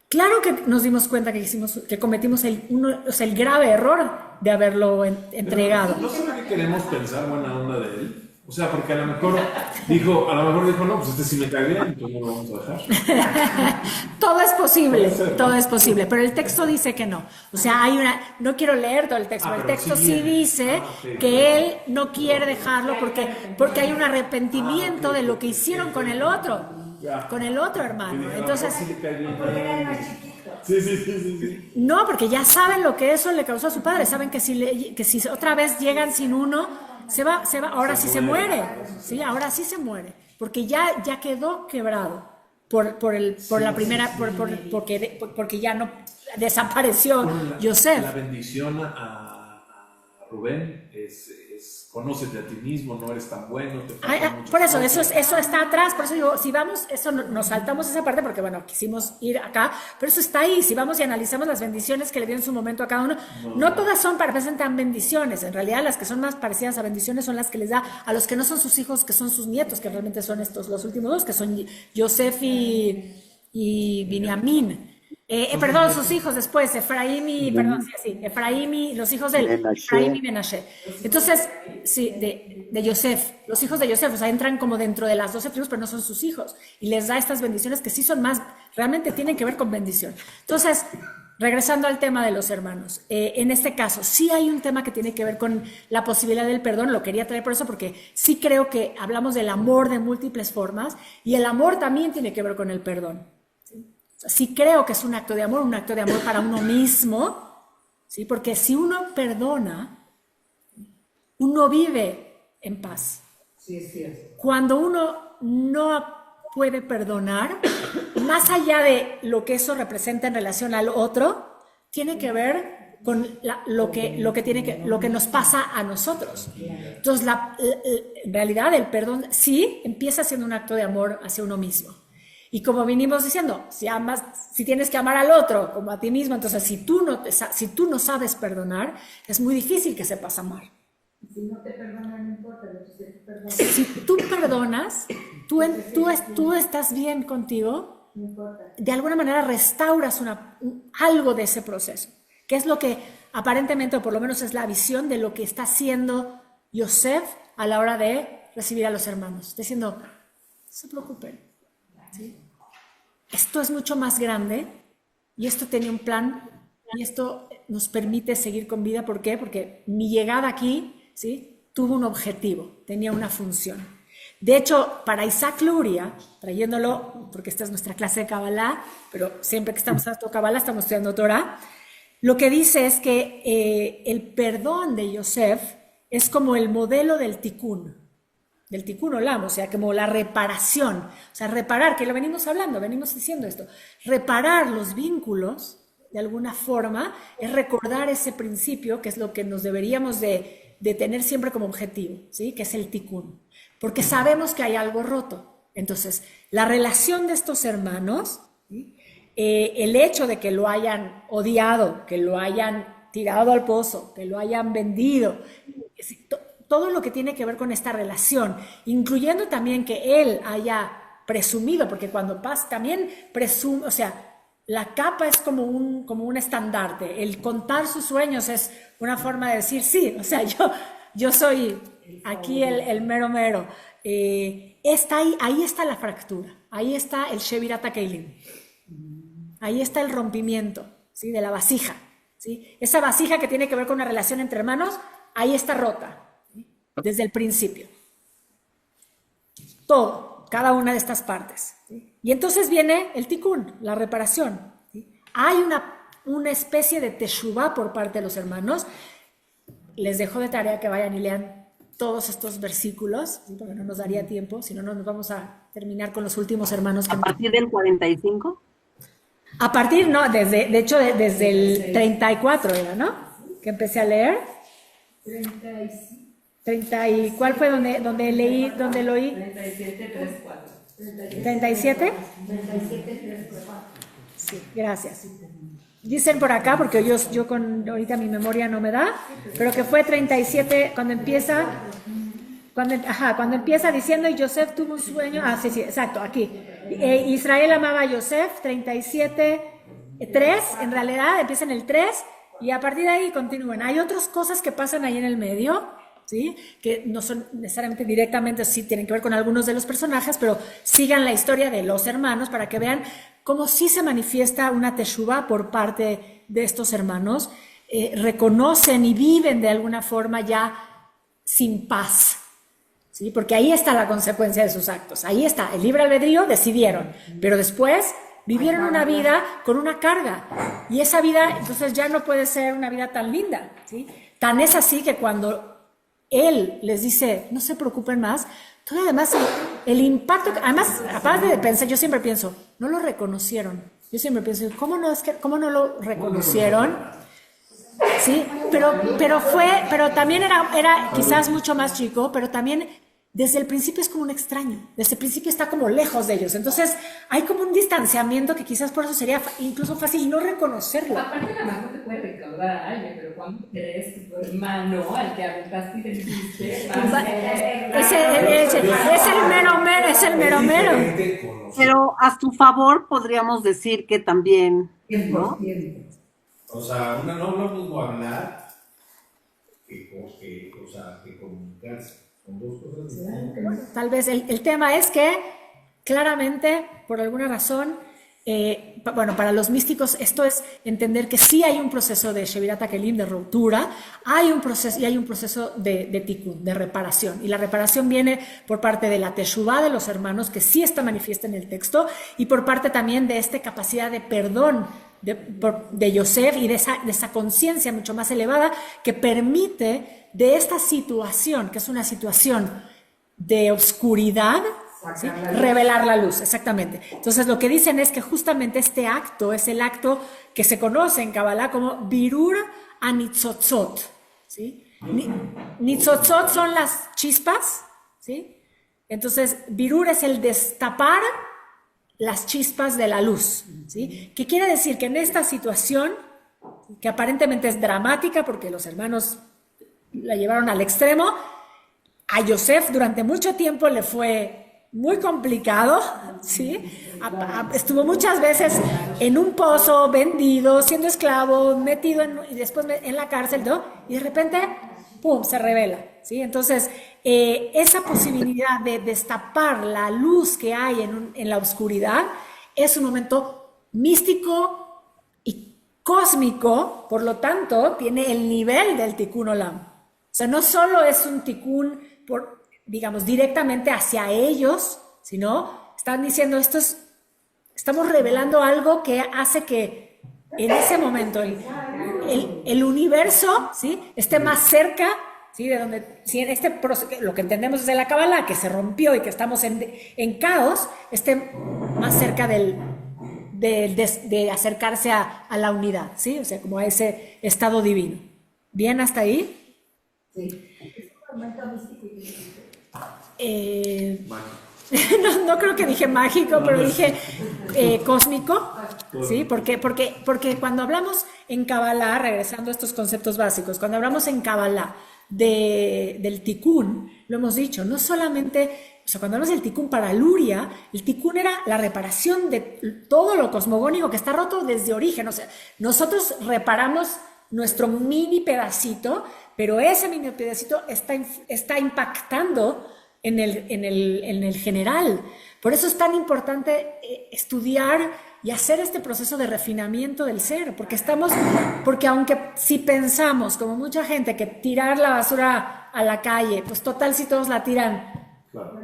Claro que nos dimos cuenta que cometimos el grave error de haberlo entregado. ¿No será que queremos pensar buena onda de él? O sea, porque a lo mejor dijo, no, pues este sí me cae bien, entonces no lo vamos a dejar. Todo es posible, pero el texto dice que no. O sea, no quiero leer todo el texto, pero el texto sí dice que él no quiere dejarlo porque hay un arrepentimiento de lo que hicieron con el otro. Con el otro hermano. Entonces, Sí. No, porque ya saben lo que eso le causó a su padre. Saben que si otra vez llegan sin uno, se va. Ahora sí se muere. Sí, ahora sí se muere. Porque ya quedó quebrado porque ya no desapareció Yosef. La bendición a Rubén es conócete a ti mismo, no eres tan bueno. Por eso está atrás. Por eso digo, si vamos, nos saltamos esa parte porque, bueno, quisimos ir acá, pero eso está ahí. Si vamos y analizamos las bendiciones que le dio en su momento a cada uno, no todas representan bendiciones. En realidad, las que son más parecidas a bendiciones son las que les da a los que no son sus hijos, que son sus nietos, que realmente son los últimos dos, que son Yosef y Binyamin. Perdón, sus hijos después, Efraín y los hijos de Efraín y Menashe. Entonces, sí, de Yosef, los hijos de Yosef, o sea, entran como dentro de las 12 tribus, pero no son sus hijos. Y les da estas bendiciones que sí son más, realmente tienen que ver con bendición. Entonces, regresando al tema de los hermanos, en este caso, sí hay un tema que tiene que ver con la posibilidad del perdón, lo quería traer por eso, porque sí creo que hablamos del amor de múltiples formas, y el amor también tiene que ver con el perdón. Sí creo que es un acto de amor para uno mismo, ¿sí? Porque si uno perdona, uno vive en paz. Sí, es cierto. Cuando uno no puede perdonar, más allá de lo que eso representa en relación al otro, tiene que ver con lo que nos pasa a nosotros. Entonces, en realidad el perdón sí empieza siendo un acto de amor hacia uno mismo. Y como vinimos diciendo, si tienes que amar al otro como a ti mismo, entonces si tú no sabes perdonar, es muy difícil que sepas amar. Si no te perdonan, no importa, si tú perdonas, tú estás bien contigo, no importa. De alguna manera restauras algo de ese proceso, que es lo que aparentemente, o por lo menos es la visión de lo que está haciendo Yosef a la hora de recibir a los hermanos. Está diciendo, no se preocupen, ¿sí? Esto es mucho más grande y esto tenía un plan y esto nos permite seguir con vida. ¿Por qué? Porque mi llegada aquí, ¿sí?, tuvo un objetivo, tenía una función. De hecho, para Isaac Luria, trayéndolo, porque esta es nuestra clase de Kabbalah, pero siempre que estamos estudiando Kabbalah, estamos estudiando Torah, lo que dice es que el perdón de Yosef es como el modelo del tikkun olam, o sea, como la reparación, o sea, reparar, que lo venimos hablando, venimos diciendo esto, reparar los vínculos, de alguna forma, es recordar ese principio, que es lo que nos deberíamos de tener siempre como objetivo, ¿sí?, que es el tikkun, porque sabemos que hay algo roto. Entonces, la relación de estos hermanos, ¿sí?, el hecho de que lo hayan odiado, que lo hayan tirado al pozo, que lo hayan vendido, todo lo que tiene que ver con esta relación, incluyendo también que él haya presumido, porque cuando pasa también presume, o sea, la capa es como un estandarte, el contar sus sueños es una forma de decir, sí, o sea, yo soy aquí el mero mero. Ahí está la fractura, ahí está el Shevirat HaKeilim. Ahí está el rompimiento, ¿sí?, de la vasija, ¿sí? Esa vasija que tiene que ver con una relación entre hermanos, ahí está rota, ¿sí?, desde el principio. Todo, cada una de estas partes, ¿sí? Y entonces viene el tikkun, la reparación, ¿sí? Hay una especie de teshuvah por parte de los hermanos. Les dejo de tarea que vayan y lean todos estos versículos, ¿sí?, porque no nos daría tiempo, si no nos vamos a terminar con los últimos hermanos. ¿A partir del 45? A partir, no, desde el 34 era, ¿no? Que empecé a leer. 30 y ¿cuál fue donde leí, donde lo oí? 37, 3, 4. 37. Sí, gracias. Dicen por acá, porque yo ahorita mi memoria no me da, pero que fue 37 cuando empieza diciendo, y Yosef tuvo un sueño, sí, exacto, aquí. Israel amaba a Yosef, 37, 3, en realidad empieza en el 3, y a partir de ahí continúan. Hay otras cosas que pasan ahí en el medio, ¿sí?, que no son necesariamente directamente, sí tienen que ver con algunos de los personajes, pero sigan la historia de los hermanos para que vean cómo sí se manifiesta una teshuvah por parte de estos hermanos, reconocen y viven de alguna forma ya sin paz, ¿sí?, porque ahí está la consecuencia de sus actos, ahí está, el libre albedrío decidieron, pero después vivieron una vida con una carga, y esa vida entonces ya no puede ser una vida tan linda, ¿sí? Tan es así que cuando él les dice, no se preocupen más, todavía además el impacto, además, aparte de pensar, yo siempre pienso, no lo reconocieron, yo siempre pienso, ¿cómo no lo reconocieron? Sí, pero también era quizás mucho más chico, pero también desde el principio es como un extraño, desde el principio está como lejos de ellos, entonces hay como un distanciamiento que quizás por eso sería incluso fácil no reconocerlo. Aparte, la mano te puede recaudar a alguien, pero cuando crees que tu hermano al que aventaste y te dijiste, es el mero mero. Pero a su favor podríamos decir que también, ¿no? O sea, no es lo mismo hablar que comunicarse. Son dos cosas distintas. Tal vez el tema es que claramente, por alguna razón, para los místicos esto es entender que sí hay un proceso de Shevirat HaKeilim, de ruptura, hay un proceso de tikkun, de reparación, y la reparación viene por parte de la teshuvah de los hermanos, que sí está manifiesta en el texto, y por parte también de esta capacidad de perdón de Yosef y de esa conciencia mucho más elevada que permite de esta situación, que es una situación de oscuridad, ¿sí?, revelar la luz, exactamente. Entonces lo que dicen es que justamente este acto es el acto que se conoce en Kabbalah como Birur Anitzotzot, ¿sí? Nitzotzot son las chispas, ¿sí? Entonces Birur es el destapar las chispas de la luz, ¿sí? ¿Qué quiere decir? Que en esta situación, que aparentemente es dramática porque los hermanos la llevaron al extremo, a Yosef durante mucho tiempo le fue muy complicado, ¿sí? Estuvo muchas veces en un pozo, vendido, siendo esclavo, metido y después en la cárcel, ¿no? Y de repente, ¡pum!, se revela, ¿sí? Entonces, esa posibilidad de destapar la luz que hay en la oscuridad es un momento místico y cósmico, por lo tanto, tiene el nivel del Tikkun Olam. O sea, no solo es un Tikkun digamos, directamente hacia ellos, sino están diciendo, estamos revelando algo que hace que en ese momento el universo, ¿sí?, esté más cerca, ¿sí?, de donde, si en este proceso, lo que entendemos desde la Kabbalah, que se rompió y que estamos en caos, esté más cerca de acercarse a la unidad, ¿sí? O sea, como a ese estado divino. ¿Bien hasta ahí? Sí. No creo que dije mágico, pero dije cósmico, ¿sí? Porque cuando hablamos en Kabbalah, regresando a estos conceptos básicos, cuando hablamos en Kabbalah del Tikkun, lo hemos dicho, no solamente, o sea, cuando hablamos del Tikkun para Luria, el Tikkun era la reparación de todo lo cosmogónico que está roto desde origen. O sea, nosotros reparamos nuestro mini pedacito, pero ese mini pedacito está impactando en el general. Por eso es tan importante estudiar y hacer este proceso de refinamiento del ser, porque aunque si pensamos, como mucha gente, que tirar la basura a la calle, pues total, si todos la tiran, Claro.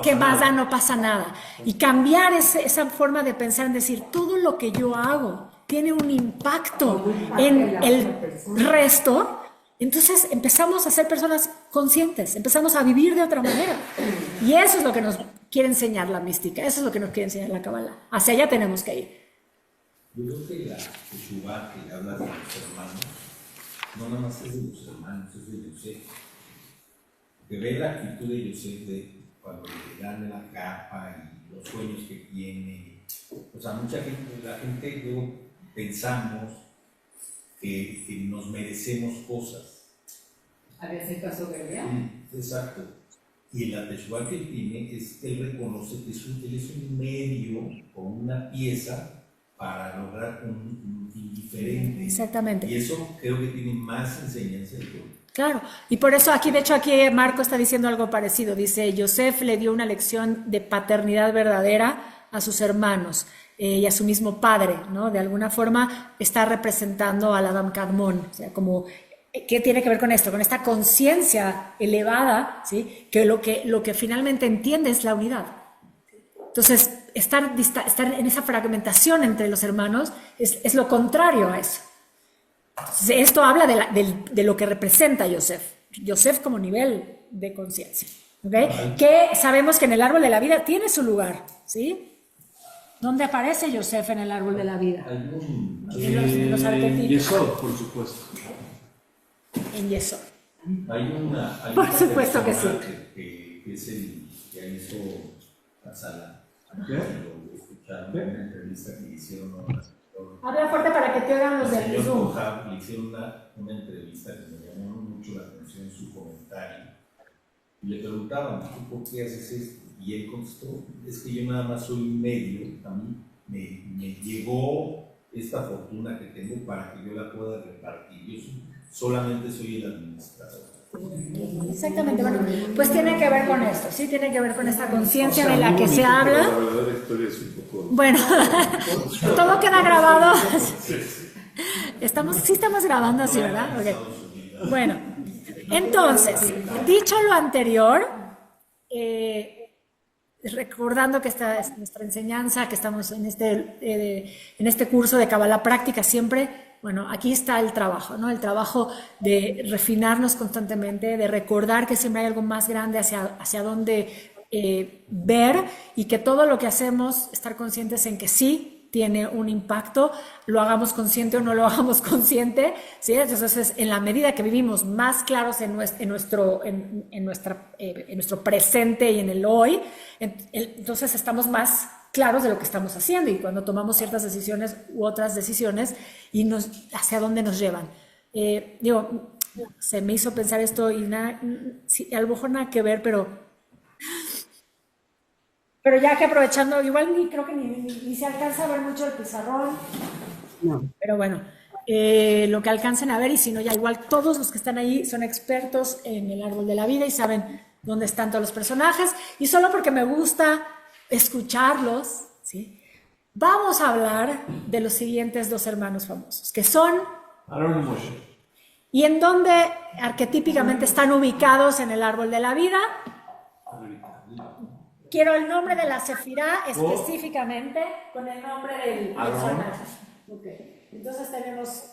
¿qué más da? No pasa nada. Y cambiar esa forma de pensar, en decir, todo lo que yo hago tiene un impacto en el resto. Entonces empezamos a ser personas conscientes, empezamos a vivir de otra manera. Y eso es lo que nos quiere enseñar la mística, eso es lo que nos quiere enseñar la Kabbalah. Hacia allá tenemos que ir. Yo creo que la Teshuvah que habla de los hermanos, no nada más es de los hermanos, es de Yosef. Que ve la actitud de Yosef de cuando le dan la capa y los sueños que tiene. O sea, la gente luego pensamos que nos merecemos cosas. A veces caso soberbia. Exacto. Y la Teshuvah que él tiene es que él reconoce que él es un medio o una pieza para lograr un fin diferente. Exactamente. Y eso creo que tiene más enseñanza de todo. Claro, y por eso aquí, de hecho, aquí Marco está diciendo algo parecido. Dice, Yosef le dio una lección de paternidad verdadera a sus hermanos y a su mismo padre, ¿no? De alguna forma está representando al Adam Kadmon, o sea, como, ¿qué tiene que ver con esto? Con esta conciencia elevada, ¿sí? Que lo que finalmente entiende es la unidad. Entonces, estar en esa fragmentación entre los hermanos es lo contrario a eso. Entonces, esto habla de lo que representa Yosef como nivel de conciencia, ¿okay? Que sabemos que en el árbol de la vida tiene su lugar, ¿sí? ¿Dónde aparece Yosef en el árbol de la vida? En los arquetipos. Yesod, por supuesto. En Yesod. Por supuesto que sí. Que es el que hizo la sala. ¿Qué? Lo escucharon en una entrevista que hicieron a Habla fuerte para que te oigan los del señor Zoom. Kohab. Le hicieron una entrevista que me llamó mucho la atención su comentario. Y le preguntaban, ¿tú por qué haces esto? Y él contestó, es que yo nada más soy un medio, a mí me llegó esta fortuna que tengo para que yo la pueda repartir. Yo solamente soy el administrador. Exactamente, bueno, pues tiene que ver con esto, sí, tiene que ver con esta conciencia de la que se habla. La verdadera historia es un poco... Bueno, todo queda grabado. Sí estamos grabando así, ¿verdad? Okay. Bueno, entonces, dicho lo anterior, recordando que esta es nuestra enseñanza, que estamos en este curso de Kabbalah práctica siempre, bueno, aquí está el trabajo, ¿no? El trabajo de refinarnos constantemente, de recordar que siempre hay algo más grande hacia dónde ver, y que todo lo que hacemos, estar conscientes en que sí tiene un impacto, lo hagamos consciente o no lo hagamos consciente, ¿sí? Entonces, en la medida que vivimos más claros en nuestro presente y en el hoy, entonces estamos más claros de lo que estamos haciendo y cuando tomamos ciertas decisiones u otras decisiones y hacia dónde nos llevan. Se me hizo pensar esto y sí, a lo mejor nada que ver, pero ya que aprovechando, igual creo que ni se alcanza a ver mucho el pizarrón, No. pero bueno, lo que alcancen a ver, y si no, ya igual todos los que están ahí son expertos en el árbol de la vida y saben dónde están todos los personajes, y solo porque me gusta escucharlos, ¿sí? Vamos a hablar de los siguientes dos hermanos famosos, que son... Aarón y Moshe. ¿Y en dónde arquetípicamente están ubicados en el árbol de la vida? Quiero el nombre de la Sefirá específicamente con el nombre del personaje. Okay. Entonces tenemos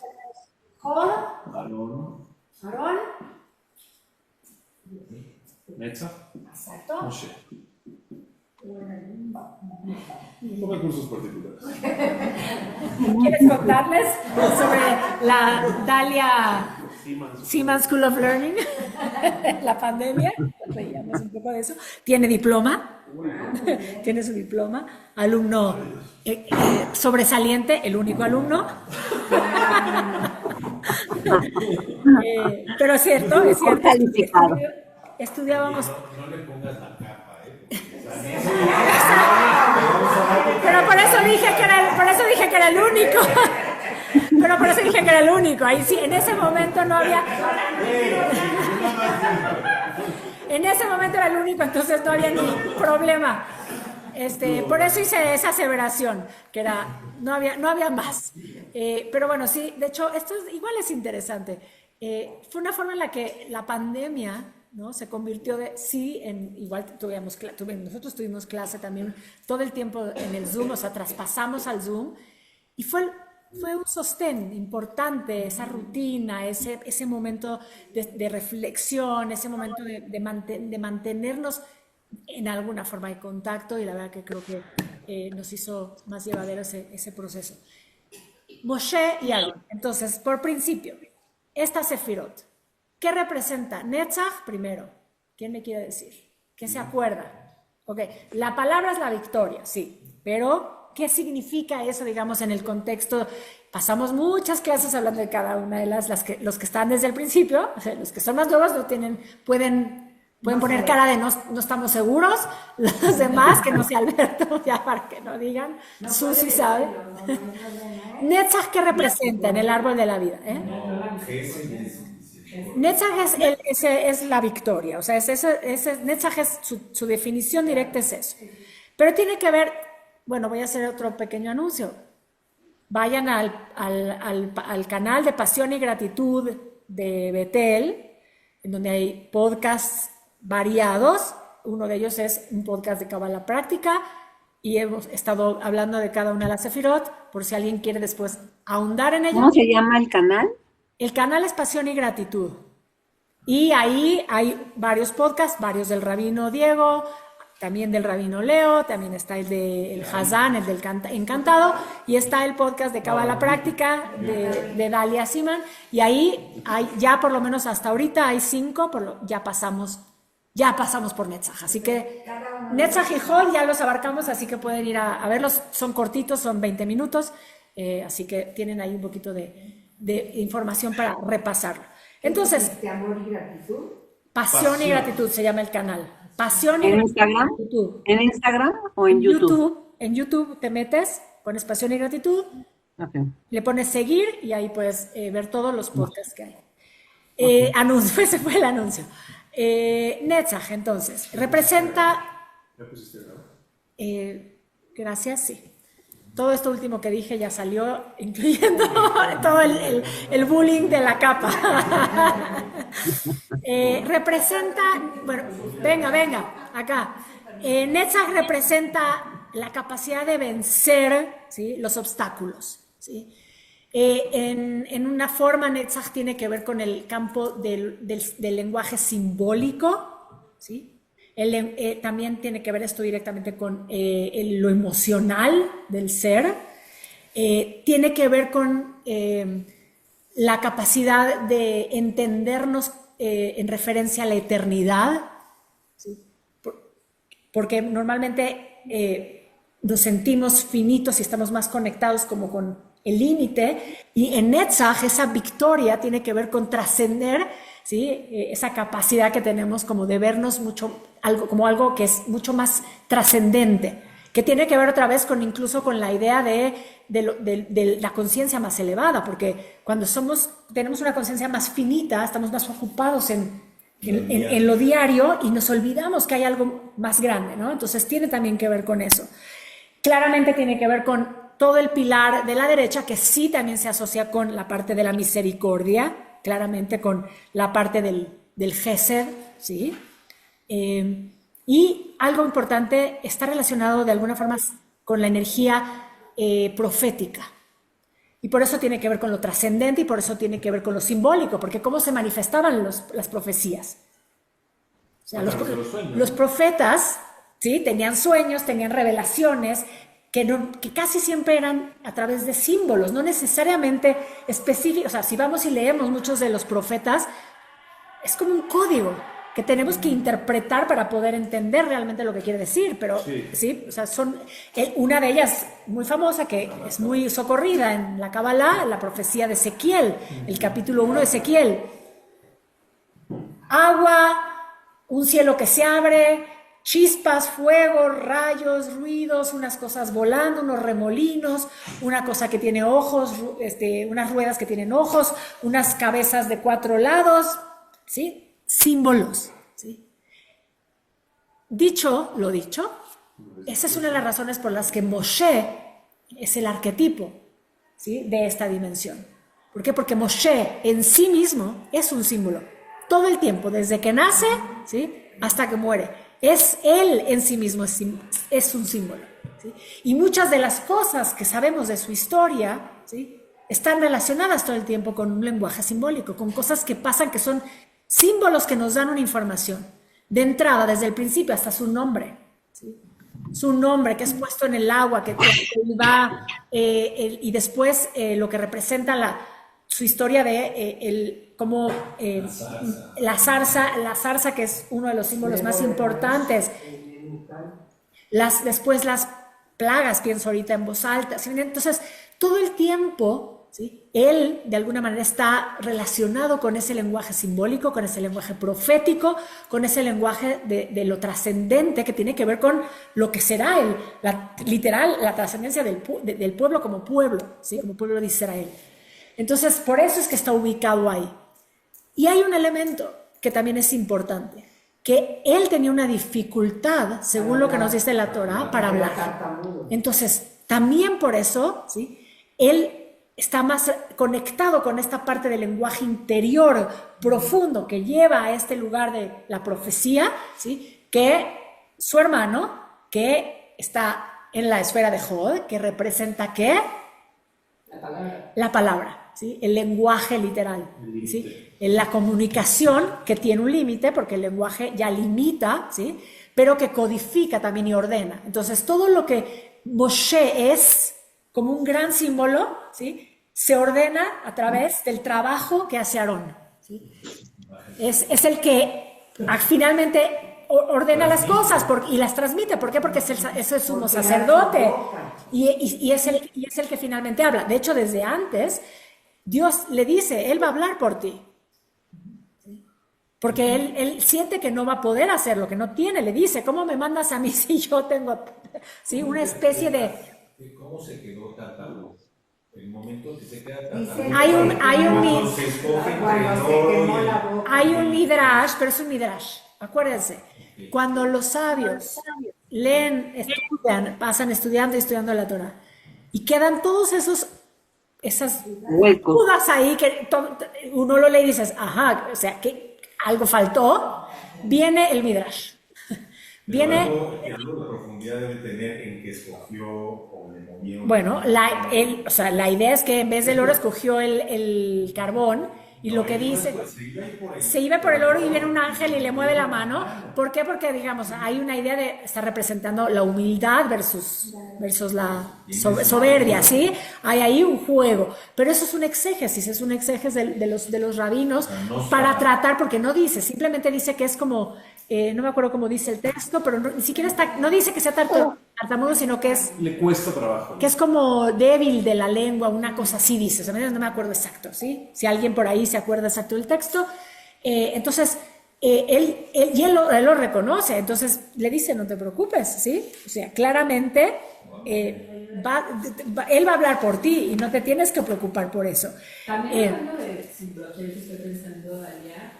Hod, Aarón, Netzach, exacto. Moshe. No recursos particulares. ¿Quieres contarles sobre la Dalia Seaman School of Learning? La pandemia, reíamos un poco de eso. Tiene diploma, tiene su diploma, alumno sobresaliente, el único alumno. Pero es cierto, estudiábamos. No le pongas la capa, Pero por eso dije que era el único. Pero por eso dije que era el único. Ahí sí, en ese momento no había. En ese momento era el único, entonces no había ni problema. Por eso hice esa aseveración, que era, no había más. Pero bueno, sí, de hecho, esto igual es interesante. Fue una forma en la que la pandemia, ¿no? Se convirtió igual nosotros tuvimos clase también todo el tiempo en el Zoom, o sea, traspasamos al Zoom, y fue un sostén importante, esa rutina, ese momento de reflexión, ese momento de mantenernos en alguna forma de contacto, y la verdad que creo que nos hizo más llevadero ese proceso. Moshe y Aarón. Entonces, por principio, esta Sefirot, ¿qué representa? Netzach, primero. ¿Quién me quiere decir? ¿Qué se acuerda? Ok, la palabra es la victoria, sí, pero ¿qué significa eso, digamos, en el contexto? Pasamos muchas clases hablando de cada una de los que están desde el principio, o sea, los que son más nuevos pueden poner cara de no estamos seguros, los demás, que no sea Alberto, ya para que no digan, Susi sabe. Netzach, ¿qué representa en el árbol de la vida? Netzach es la victoria, o sea, Netzach es su definición directa, es eso. Pero tiene que ver, bueno, voy a hacer otro pequeño anuncio. Vayan al canal de Pasión y Gratitud de Betel, en donde hay podcasts variados. Uno de ellos es un podcast de Cábala Práctica, y hemos estado hablando de cada una de las Sefirot, por si alguien quiere después ahondar en ello. ¿Cómo se llama el canal? El canal es Pasión y Gratitud. Y ahí hay varios podcasts, varios del Rabino Diego, también del Rabino Leo, también está el del Hazán, el del Encantado, y está el podcast de Cábala Práctica de Dalia Seaman, y ahí hay, ya por lo menos hasta ahorita hay 5, ya pasamos por Netzach, así que Netzach y Hod ya los abarcamos, así que pueden ir a verlos, son cortitos, son 20 minutos, así que tienen ahí un poquito de información para repasarlo. Entonces, amor y gratitud. Pasión y Gratitud se llama el canal. Pasión y ¿En Gratitud. Instagram? ¿En Instagram o en YouTube? En YouTube te metes, pones Pasión y Gratitud, Okay. le pones seguir y ahí puedes ver todos los podcasts que hay. Anuncio, ese fue el anuncio. Netzach, entonces, representa... ¿Ya pusiste el grado? Gracias, sí. Todo esto último que dije ya salió, incluyendo todo el bullying de la capa. Representa, bueno, venga, acá. Netzach representa la capacidad de vencer, ¿sí?, los obstáculos, ¿sí? En una forma, Netzach tiene que ver con el campo del lenguaje simbólico, ¿sí? También tiene que ver esto directamente con lo emocional del ser. Tiene que ver con la capacidad de entendernos en referencia a la eternidad, ¿sí? Porque normalmente nos sentimos finitos y estamos más conectados como con el límite, y en Netzach esa victoria tiene que ver con trascender, ¿sí? Esa capacidad que tenemos como de vernos como algo que es mucho más trascendente, que tiene que ver otra vez incluso con la idea de la conciencia más elevada, porque cuando tenemos una conciencia más finita, estamos más ocupados en lo diario y nos olvidamos que hay algo más grande, ¿no? Entonces tiene también que ver con eso. Claramente tiene que ver con todo el pilar de la derecha, que sí también se asocia con la parte de la misericordia, claramente con la parte del Gesed, ¿sí? Y algo importante, está relacionado de alguna forma con la energía profética. Y por eso tiene que ver con lo trascendente y por eso tiene que ver con lo simbólico, porque cómo se manifestaban las profecías. O sea, los profetas, ¿sí? Tenían sueños, tenían revelaciones, que casi siempre eran a través de símbolos, no necesariamente específicos. O sea, si vamos y leemos muchos de los profetas, es como un código que tenemos que interpretar para poder entender realmente lo que quiere decir, pero sí, o sea, una de ellas muy famosa, que es muy socorrida en la Kabbalah, la profecía de Ezequiel, el capítulo 1 de Ezequiel. Agua, un cielo que se abre, chispas, fuego, rayos, ruidos, unas cosas volando, unos remolinos, una cosa que tiene ojos, unas ruedas que tienen ojos, unas cabezas de 4 lados, ¿sí? Símbolos, ¿sí? Dicho lo dicho, esa es una de las razones por las que Moshe es el arquetipo, ¿sí? De esta dimensión. ¿Por qué? Porque Moshe en sí mismo es un símbolo. Todo el tiempo, desde que nace, ¿sí? Hasta que muere. Él en sí mismo es un símbolo, ¿sí? Y muchas de las cosas que sabemos de su historia, ¿sí? Están relacionadas todo el tiempo con un lenguaje simbólico, con cosas que pasan que son símbolos que nos dan una información. De entrada, desde el principio, hasta su nombre, ¿sí? Su nombre que es puesto en el agua, que va, y después lo que representa su historia de cómo la zarza, que es uno de los símbolos más importantes. Después las plagas, pienso ahorita en voz alta. ¿Sí? Entonces, todo el tiempo, ¿sí? Él, de alguna manera, está relacionado con ese lenguaje simbólico, con ese lenguaje profético, con ese lenguaje de lo trascendente que tiene que ver con lo que será literal, la trascendencia del pueblo como pueblo, ¿sí? Como pueblo de Israel. Entonces, por eso es que está ubicado ahí. Y hay un elemento que también es importante, que él tenía una dificultad, según lo que nos dice la Torá, para hablar. Entonces, también por eso, ¿sí? Él está más conectado con esta parte del lenguaje interior profundo que lleva a este lugar de la profecía, ¿sí? Que su hermano, que está en la esfera de Jod, que representa ¿qué? La palabra. ¿Sí? El lenguaje literal, ¿sí? La comunicación que tiene un límite, porque el lenguaje ya limita, ¿sí? Pero que codifica también y ordena. Entonces, todo lo que Moshe es como un gran símbolo, ¿sí? Se ordena a través del trabajo que hace Aarón, ¿sí? Es el que finalmente ordena las cosas y las transmite. ¿Por qué? Porque es el sumo sacerdote y es el que finalmente habla. De hecho, desde antes Dios le dice, Él va a hablar por ti. Porque él siente que no va a poder hacer lo que no tiene. Le dice, ¿cómo me mandas a mí si yo tengo, ¿sí? Una especie de... ¿Cómo se quedó tan tabú? El momento que se queda hay un midrash, pero es un midrash. Acuérdense, cuando los sabios leen, estudian, pasan estudiando la Torah y quedan todos esas dudas ahí que uno lo lee y dices, ajá, o sea, que algo faltó, viene el midrash. Viene... ¿Algo de profundidad debe tener en que escogió o le movió? Bueno, la idea es que en vez del oro escogió el carbón y lo que dice... Se iba por el oro y viene un ángel y le mueve la mano. ¿Por qué? Porque, digamos, hay una idea de estar representando la humildad versus la soberbia, ¿sí? Hay ahí un juego. Pero eso es un exégesis de los rabinos para tratar, porque no dice, simplemente dice que es como no me acuerdo cómo dice el texto, pero ni siquiera está, no dice que sea tartamudo, sino que es Le cuesta trabajo. que es como débil de la lengua, una cosa así dice, o sea, no me acuerdo exacto, ¿sí? Si alguien por ahí se acuerda exacto del texto, entonces él lo reconoce, entonces le dice, no te preocupes, ¿sí? O sea, claramente él va a hablar por ti y no te tienes que preocupar por eso. También hablando de simbología, que estoy pensando, Dalia,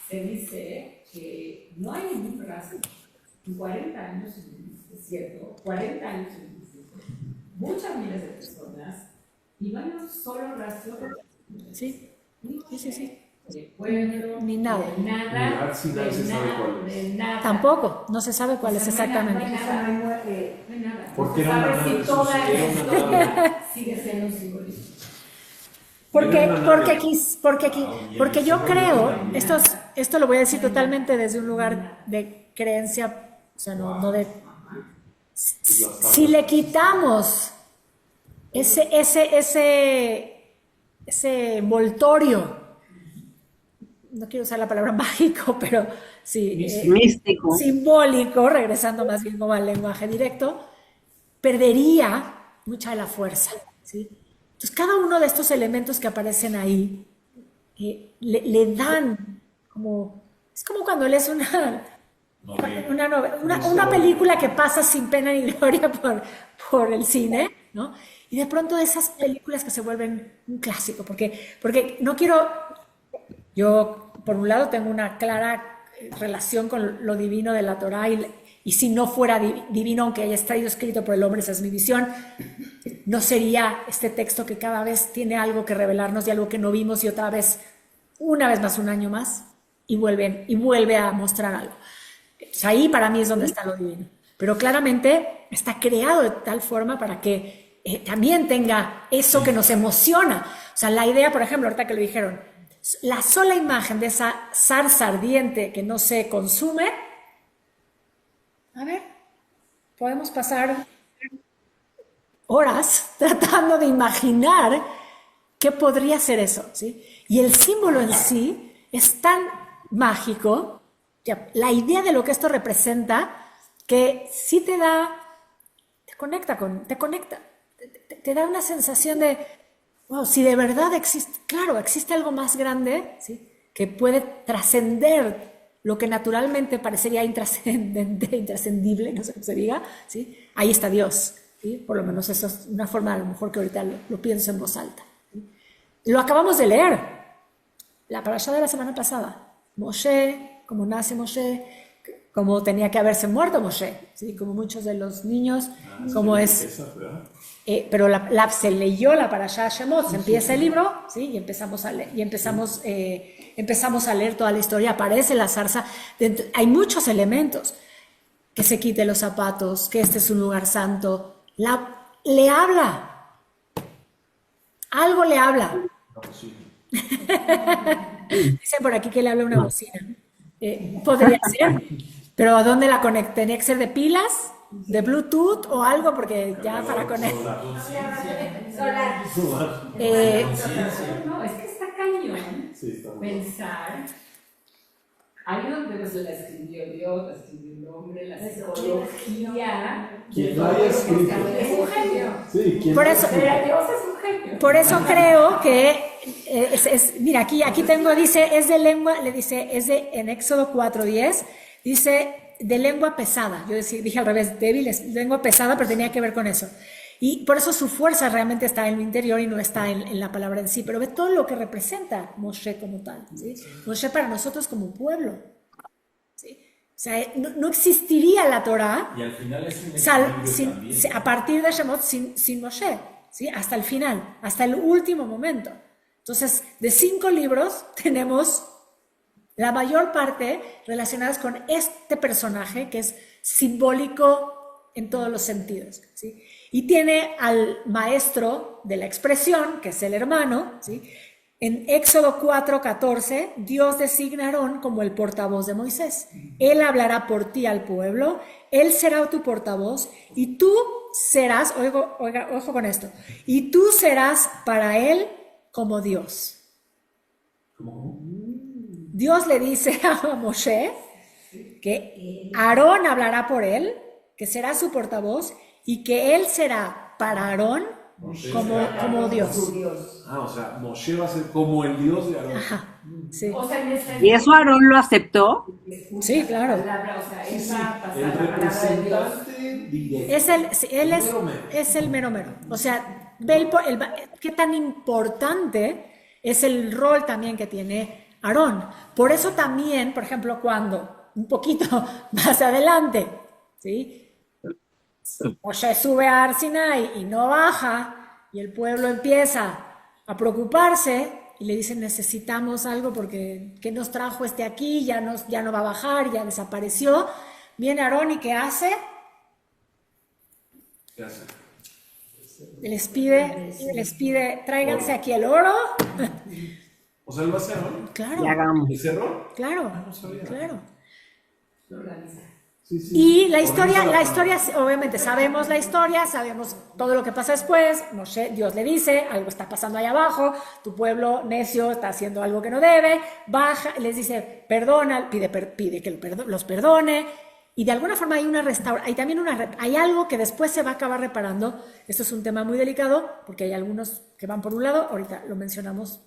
se dice que no hay ningún rasgo. En 40 años en el desierto, 40 años en el desierto, muchas miles de personas, y no hay un solo rastro de Sí, sí. de pueblo, Ni nada. de nada, Ni si nadie se sabe cuál es. de nada. Tampoco, no se sabe cuál es exactamente. No hay nada. Porque No se era una sabe nave, si toda era una esto sigue siendo un simbolismo. Porque yo creo, esto lo voy a decir totalmente desde un lugar de creencia, o sea, no de... Si le quitamos ese envoltorio, no quiero usar la palabra mágico, pero sí, Místico. simbólico, regresando más bien como al lenguaje directo, perdería mucha de la fuerza, ¿sí? Entonces, cada uno de estos elementos que aparecen ahí le dan como... Es como cuando lees una película que pasa sin pena ni gloria por el cine, ¿no? Y de pronto esas películas que se vuelven un clásico, porque no quiero... Yo, por un lado, tengo una clara relación con lo divino de la Torá y si no fuera divino, aunque haya estado escrito por el hombre, esa es mi visión, no sería este texto que cada vez tiene algo que revelarnos de algo que no vimos y otra vez, una vez más, un año más, y vuelve a mostrar algo. Entonces, ahí para mí es donde está lo divino. Pero claramente está creado de tal forma para que también tenga eso que nos emociona. O sea, la idea, por ejemplo, ahorita que lo dijeron, la sola imagen de esa zarza ardiente que no se consume, a ver, podemos pasar horas tratando de imaginar qué podría ser eso, ¿sí? Y el símbolo en sí es tan mágico, la idea de lo que esto representa, que sí te conecta, te da una sensación de, wow, si de verdad existe algo más grande, ¿sí? Que puede trascender lo que naturalmente parecería intrascendente, intrascendible, no sé cómo se diga, ¿sí? Ahí está Dios, ¿sí? Por lo menos eso es una forma, a lo mejor que ahorita lo pienso en voz alta, ¿sí? Lo acabamos de leer, la parashá de la semana pasada, Moshe, como nace Moshe, como tenía que haberse muerto Moshe, ¿sí? Como muchos de los niños, como es... pero se leyó la parashá Shemot, se empieza el libro, ¿sí? Y empezamos a leer toda la historia, aparece la zarza, hay muchos elementos, que se quite los zapatos, que este es un lugar santo, le habla, algo le habla. Dicen por aquí que le habla una bocina, podría ser, pero ¿a dónde la conecta? ¿Tenía que ser de pilas? ¿De Bluetooth o algo? Porque ya para conectar. No, es que está cañón pensar. Ahí donde pues la escribió Dios, la escribió el hombre, la psicología. Quien lo haya escrito. Es un genio. Sí, quien Por eso, Pero Dios es un genio. por eso creo que mira, aquí tengo, dice, es de lengua, le dice, en Éxodo 4:10, dice de lengua pesada. Yo dije al revés, débil es lengua pesada, pero tenía que ver con eso. Y por eso su fuerza realmente está en lo interior y no está en la palabra en sí. Pero ve todo lo que representa Moshe como tal, ¿sí? Moshe para nosotros como pueblo, ¿sí? O sea, no existiría la Torá Y al final es un equilibrio también. a partir de Shemot sin Moshe, ¿sí? Hasta el final, hasta el último momento. Entonces, de 5 libros tenemos la mayor parte relacionadas con este personaje que es simbólico en todos los sentidos, ¿sí? Y tiene al maestro de la expresión, que es el hermano, ¿sí? En Éxodo 4:14, Dios designa a Aarón como el portavoz de Moisés. Él hablará por ti al pueblo, él será tu portavoz y tú serás, ojo con esto, y tú serás para él como Dios. Dios le dice a Moshe que Aarón hablará por él, que será su portavoz y que él será para Aarón Moshe como Su Dios. Dios. o sea, Moshe va a ser como el Dios de Aarón. Ajá, sí. O sea, en esta ¿Y eso Aarón lo aceptó? Sí, claro. palabra, o sea, esa El pasada palabra de Dios. representante directo. Él Mero mero. es el mero mero. O sea, ve qué tan importante es el rol también que tiene Aarón. Por eso también, por ejemplo, cuando un poquito más adelante, ¿sí? Moshe sube a Har Sinai y no baja, y el pueblo empieza a preocuparse y le dicen, necesitamos algo porque ¿qué nos trajo aquí? Ya no va a bajar, ya desapareció. Viene Aarón y ¿qué hace? ¿Qué hace? Les pide, tráiganse aquí el oro. O sea, él va a ser Aarón. Claro, Y hagamos. ¿Ese error? claro, no sabía. claro. Lo organiza. Sí, sí. Y la Organiza historia, obviamente sabemos la historia, sabemos todo lo que pasa después. Moshe, Dios le dice, algo está pasando ahí abajo, tu pueblo necio está haciendo algo que no debe, baja, les dice, perdona, pide que los perdone. Y de alguna forma hay algo que después se va a acabar reparando. Esto es un tema muy delicado, porque hay algunos que van por un lado, ahorita lo mencionaremos,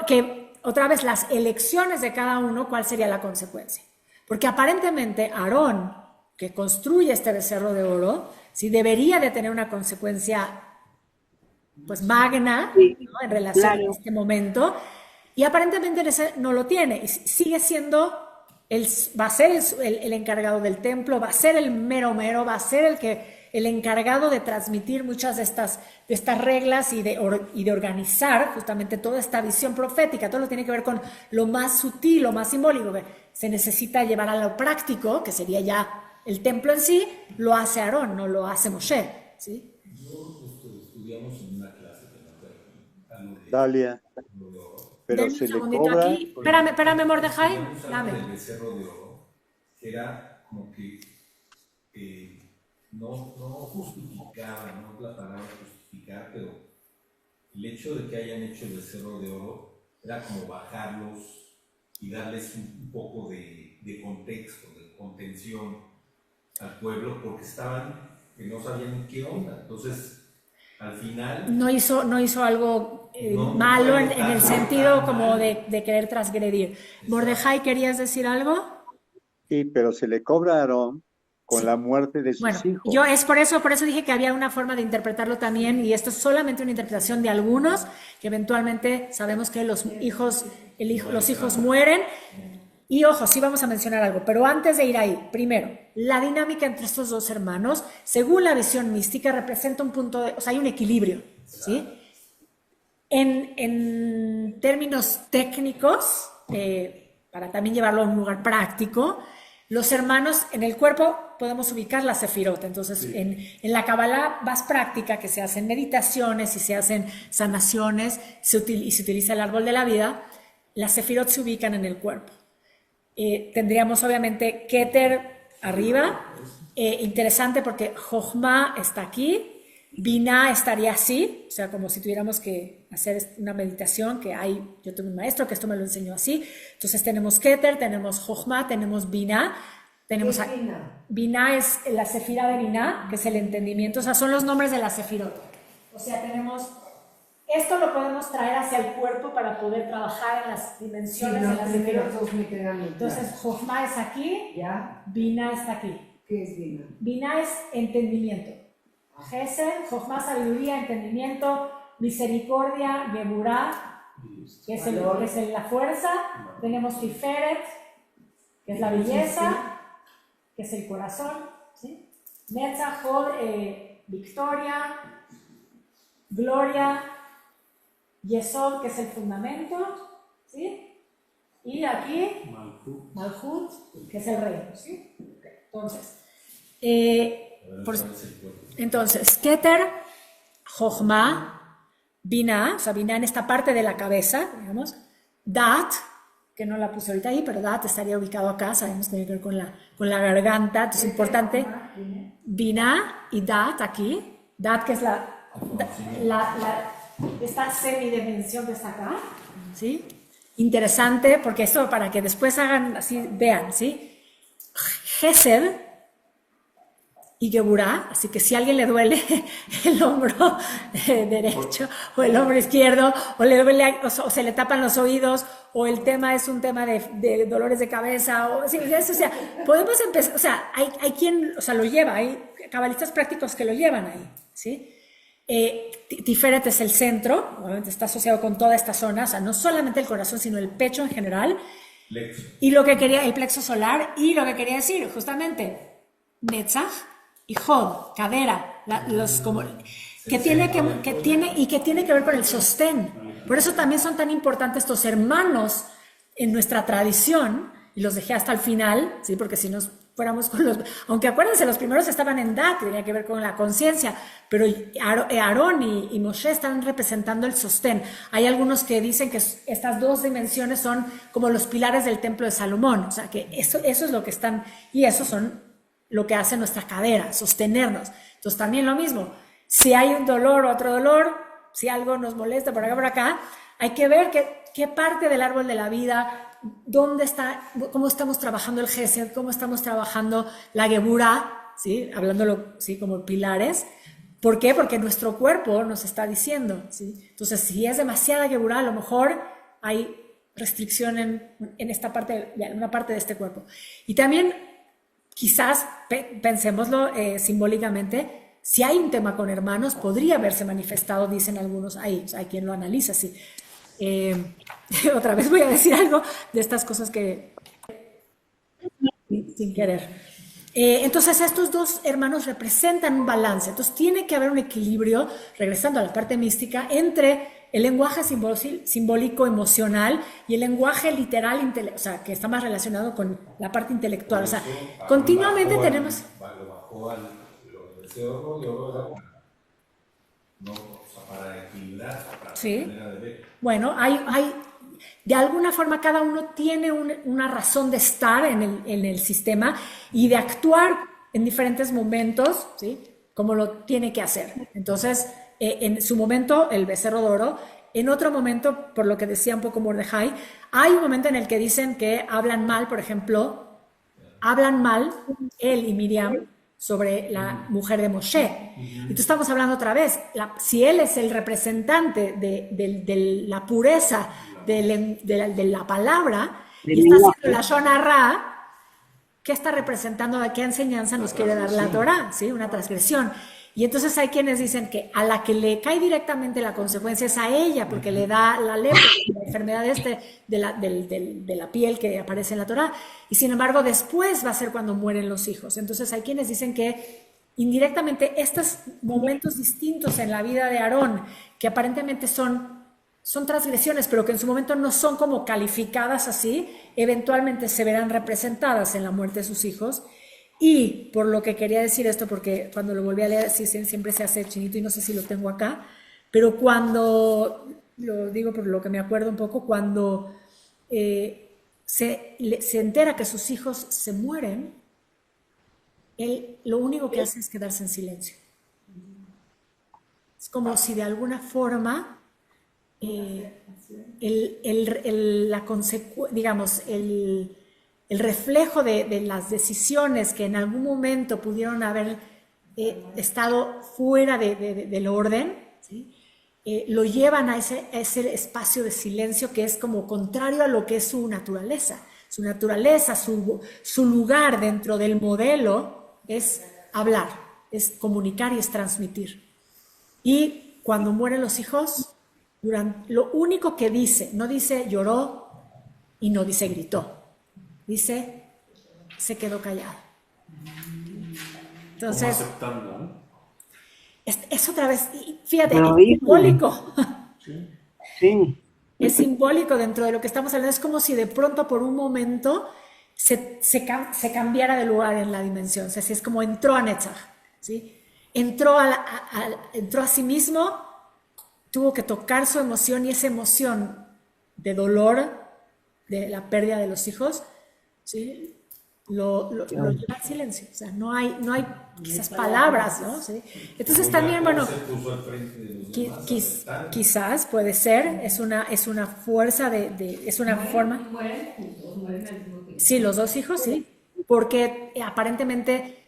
que otra vez las elecciones de cada uno, ¿cuál sería la consecuencia? Porque aparentemente Aarón, que construye este becerro de oro, sí debería de tener una consecuencia pues magna, ¿no? En relación a este momento, y aparentemente no lo tiene, y sigue siendo, va a ser el encargado del templo, va a ser el mero mero, va a ser el encargado de transmitir muchas de estas reglas y de organizar justamente toda esta visión profética. Todo lo tiene que ver con lo más sutil, lo más simbólico. Se necesita llevar a lo práctico, que sería ya el templo en sí, lo hace Aarón, no lo hace Moshe, ¿sí? Estudiamos en una clase que no fue algo de Dalia, pero Denme se un le segundito cobra. aquí. Espérame, Mordejai. estudiamos algo Dame. del becerro de oro, que era como que no justificaba, no es la palabra justificar, pero el hecho de que hayan hecho el becerro de oro era como bajarlos y darles un poco de contexto, de contención al pueblo, porque que no sabían qué onda. Entonces, al final... No hizo algo No, malo no en fue el tan sentido como mal. de querer transgredir. Mordejai, ¿querías decir algo? Sí, pero se le cobra a Aarón con Sí. la muerte de Bueno, sus hijos. yo es por eso dije que había una forma de interpretarlo también, y esto es solamente una interpretación de algunos, que eventualmente sabemos que los hijos mueren. Y ojo, sí vamos a mencionar algo, pero antes de ir ahí, primero, la dinámica entre estos dos hermanos, según la visión mística, representa un punto o sea, hay un equilibrio, ¿sí? En términos técnicos, para también llevarlo a un lugar práctico, los hermanos en el cuerpo podemos ubicar la sefirot. Entonces, sí. en la Kabbalah más práctica, que se hacen meditaciones y se hacen sanaciones y se utiliza el árbol de la vida, las sefirot se ubican en el cuerpo. Tendríamos obviamente Keter arriba, interesante porque Jochma está aquí, Binah estaría así, o sea, como si tuviéramos que hacer una meditación yo tengo un maestro que esto me lo enseñó así. Entonces tenemos Keter, tenemos Jochma, tenemos Binah. Tenemos Binah es la sefira de Binah, que es el entendimiento, o sea, son los nombres de la sefirot. O sea, esto lo podemos traer hacia el cuerpo para poder trabajar en las dimensiones de la sefirot. Entonces, Jochma es aquí, ¿ya? Binah está aquí. ¿Qué es Binah? Binah es entendimiento. Gesed, Jochma, sabiduría, entendimiento, misericordia, Geburah, que es la fuerza. Tenemos Tiferet, que es la belleza, que es el corazón, ¿sí? Netzach, Hod, victoria, gloria, Yesod, que es el fundamento, ¿sí? Y aquí, Malchut, que es el reino, ¿sí? Entonces, Keter, Jochma, Binah, o sea, Binah en esta parte de la cabeza, digamos, Dat, que no la puse ahorita ahí, pero Dat estaría ubicado acá, sabemos que tiene que ver con la garganta, entonces es importante. Binah y Dat aquí, Dat que es esta semidimensión que está acá, ¿sí? interesante, porque esto para que después hagan así, vean, ¿sí? Gesed y Geburá, así que si a alguien le duele el hombro derecho o el hombro izquierdo, o le duele, o se le tapan los oídos, o el tema es un tema de dolores de cabeza, o sea, podemos empezar, o sea, hay quien, o sea, lo lleva, hay cabalistas prácticos que lo llevan ahí, ¿sí? Tiferet es el centro, obviamente está asociado con toda esta zona, o sea, no solamente el corazón, sino el pecho en general, y lo que quería, el plexo solar, y lo que quería decir, justamente, Netzach y Hod, cadera, que tiene que ver con el sostén. Por eso también son tan importantes estos hermanos en nuestra tradición, y los dejé hasta el final, ¿sí? Porque si nos fuéramos con los... Aunque acuérdense, los primeros estaban en Dat, que tenía que ver con la conciencia, pero Aarón y Moshe están representando el sostén. Hay algunos que dicen que estas dos dimensiones son como los pilares del templo de Salomón, o sea, que eso es lo que están, y eso son lo que hace nuestra cadera, sostenernos. Entonces también lo mismo, si hay un dolor o otro dolor, si algo nos molesta por acá, hay que ver qué parte del árbol de la vida, dónde está, cómo estamos trabajando el Gesed, cómo estamos trabajando la Geburá, ¿sí? Hablándolo, ¿sí? Como pilares. ¿Por qué? Porque nuestro cuerpo nos está diciendo, ¿sí? Entonces, si es demasiada Geburá, a lo mejor hay restricción en esta parte, en una parte de este cuerpo. Y también, quizás, pensémoslo simbólicamente, si hay un tema con hermanos, podría haberse manifestado, dicen algunos ahí, o sea, hay quien lo analiza así. Otra vez voy a decir algo de estas cosas que sin querer. Entonces estos dos hermanos representan un balance, entonces tiene que haber un equilibrio, regresando a la parte mística, entre el lenguaje simbólico emocional y el lenguaje literal, o sea, que está más relacionado con la parte intelectual. O sea, continuamente tenemos... No, o sea, para equilibrar, para sí. manera de ver. Bueno, hay de alguna forma cada uno tiene una razón de estar en el sistema y de actuar en diferentes momentos, ¿sí? Como lo tiene que hacer. Entonces, en su momento, el becerro de oro, en otro momento, por lo que decía un poco Mordejai, hay un momento en el que dicen que hablan mal, por ejemplo, hablan mal él y Miriam sobre la mujer de Moshe. Entonces estamos hablando otra vez, si él es el representante de la pureza de la palabra, y está haciendo la Shona Ra, ¿qué está representando? ¿A qué enseñanza nos quiere dar la Torah? ¿Sí? Una transgresión. Y entonces hay quienes dicen que a la que le cae directamente la consecuencia es a ella, porque le da la lepra, la enfermedad de la piel que aparece en la Torah, y sin embargo después va a ser cuando mueren los hijos. Entonces hay quienes dicen que indirectamente estos momentos distintos en la vida de Aarón, que aparentemente son transgresiones, pero que en su momento no son como calificadas así, eventualmente se verán representadas en la muerte de sus hijos. Y por lo que quería decir esto, porque cuando lo volví a leer, sí, siempre se hace chinito y no sé si lo tengo acá, pero cuando, lo digo por lo que me acuerdo un poco, cuando se entera que sus hijos se mueren, él lo único que hace es quedarse en silencio. Es como si de alguna forma digamos, el reflejo de las decisiones que en algún momento pudieron haber estado fuera del orden, ¿sí? Lo llevan a ese espacio de silencio que es como contrario a lo que es su naturaleza. Su naturaleza, su lugar dentro del modelo es hablar, es comunicar y es transmitir. Y cuando mueren los hijos, lo único que dice, no dice lloró y no dice gritó. Dice, se quedó callado. Entonces, como aceptando, ¿no? es otra vez, fíjate, pero, es simbólico. Sí. Es simbólico dentro de lo que estamos hablando. Es como si de pronto por un momento se cambiara de lugar en la dimensión. O sea, es como entró a Netzach, ¿sí? Entró a sí mismo, tuvo que tocar su emoción, y esa emoción de dolor, de la pérdida de los hijos, ¿sí? lo lleva al silencio. O sea, no hay quizás palabras, ¿no? ¿Sí? Entonces también, bueno, Se puso al frente de los demás, quizás puede ser, es una fuerza es una forma. Mueren juntos, mueren al mismo tiempo. Sí, los dos hijos, sí, porque aparentemente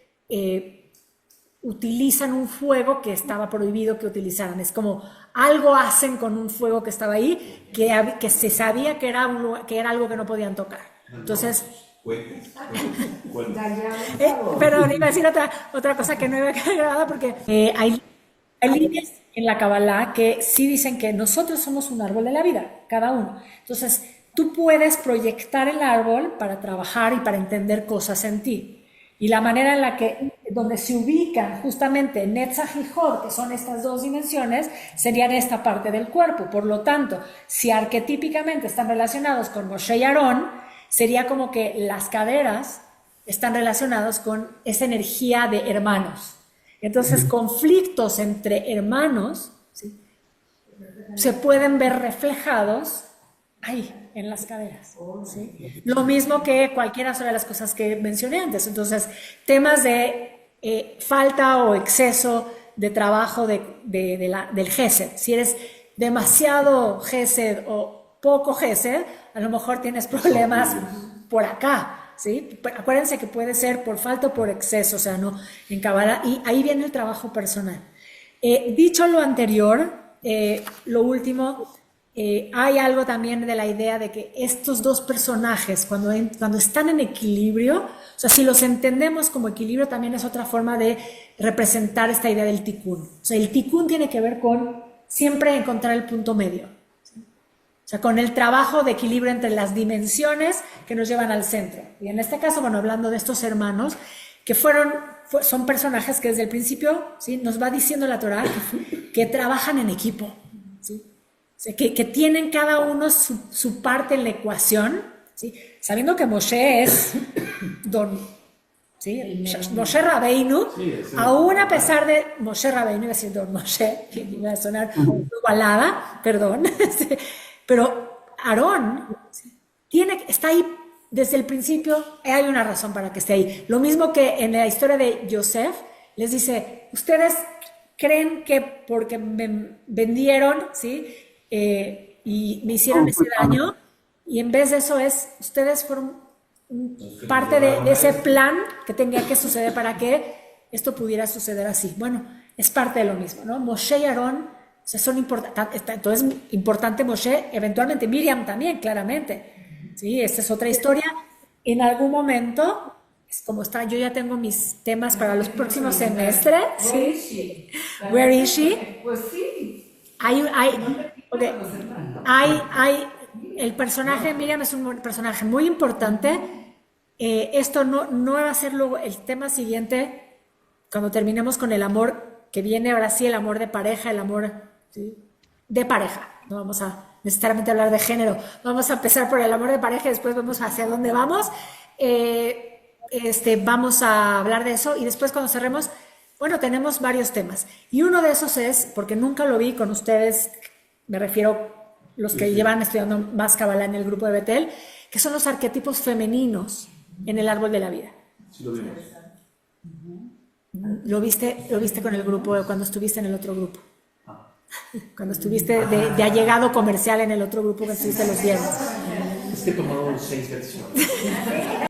utilizan un fuego que estaba prohibido que utilizaran. Es como algo hacen con un fuego que estaba ahí, que se sabía que era algo que no podían tocar. Entonces, cohetes. perdón, iba a decir otra cosa que no iba a quedar grabada porque hay líneas en la Kabbalah que sí dicen que nosotros somos un árbol de la vida, cada uno. Entonces, tú puedes proyectar el árbol para trabajar y para entender cosas en ti. Y la manera en la que, donde se ubican justamente Netzach y Hod, que son estas dos dimensiones, serían esta parte del cuerpo. Por lo tanto, si arquetípicamente están relacionados con Moshe y Aarón, sería como que las caderas están relacionados con esa energía de hermanos. Entonces, conflictos entre hermanos, ¿sí?, se pueden ver reflejados ahí, en las caderas, ¿sí? Lo mismo que cualquiera de las cosas que mencioné antes. Entonces, temas de falta o exceso de trabajo del Gesed. Si eres demasiado Gesed o poco Gesed, a lo mejor tienes problemas por acá, ¿sí? Acuérdense que puede ser por falta o por exceso, o sea, no en Kabbalah, y ahí viene el trabajo personal. Dicho lo anterior, lo último, hay algo también de la idea de que estos dos personajes, cuando están en equilibrio, o sea, si los entendemos como equilibrio, también es otra forma de representar esta idea del tikkun. O sea, el tikkun tiene que ver con siempre encontrar el punto medio. O sea, con el trabajo de equilibrio entre las dimensiones que nos llevan al centro. Y en este caso, bueno, hablando de estos hermanos, que son personajes que desde el principio, ¿sí?, nos va diciendo la Torá que trabajan en equipo, ¿sí? O sea, que tienen cada uno su parte en la ecuación, ¿sí?, sabiendo que Moshe es ¿sí?, Moshe Rabbeinu, aún a pesar de Moshe Rabbeinu, iba a decir Don Moshe, que iba a sonar balada, perdón, pero Aarón está ahí desde el principio, hay una razón para que esté ahí. Lo mismo que en la historia de Yosef, les dice, ustedes creen que porque me vendieron, ¿sí?, y me hicieron ese daño, y en vez de eso ustedes fueron parte de ese plan que tenía que suceder para que esto pudiera suceder así. Bueno, es parte de lo mismo, ¿no? Moshe y Aarón, o sea, son importantes. Entonces, importante Moshe, eventualmente Miriam también, claramente. Sí, esta es otra historia. En algún momento, es como está, yo ya tengo mis temas para los próximos semestres. ¿Sí? Where is she? Pues sí. El personaje de Miriam es un personaje muy importante. Esto no va a ser luego el tema siguiente, cuando terminemos con el amor, que viene ahora sí, el amor de pareja, el amor, ¿sí?, de pareja. No vamos a necesariamente hablar de género. Vamos a empezar por el amor de pareja y después vemos hacia dónde vamos. Vamos a hablar de eso y después cuando cerremos, bueno, tenemos varios temas. Y uno de esos es, porque nunca lo vi con ustedes, me refiero los que llevan estudiando más Kabbalah en el grupo de Betel, que son los arquetipos femeninos en el árbol de la vida. Sí, lo vimos. Lo viste con el grupo cuando estuviste en el otro grupo. Cuando estuviste de allegado comercial en el otro grupo que estuviste los viernes. Es que tomaron 6 lecciones.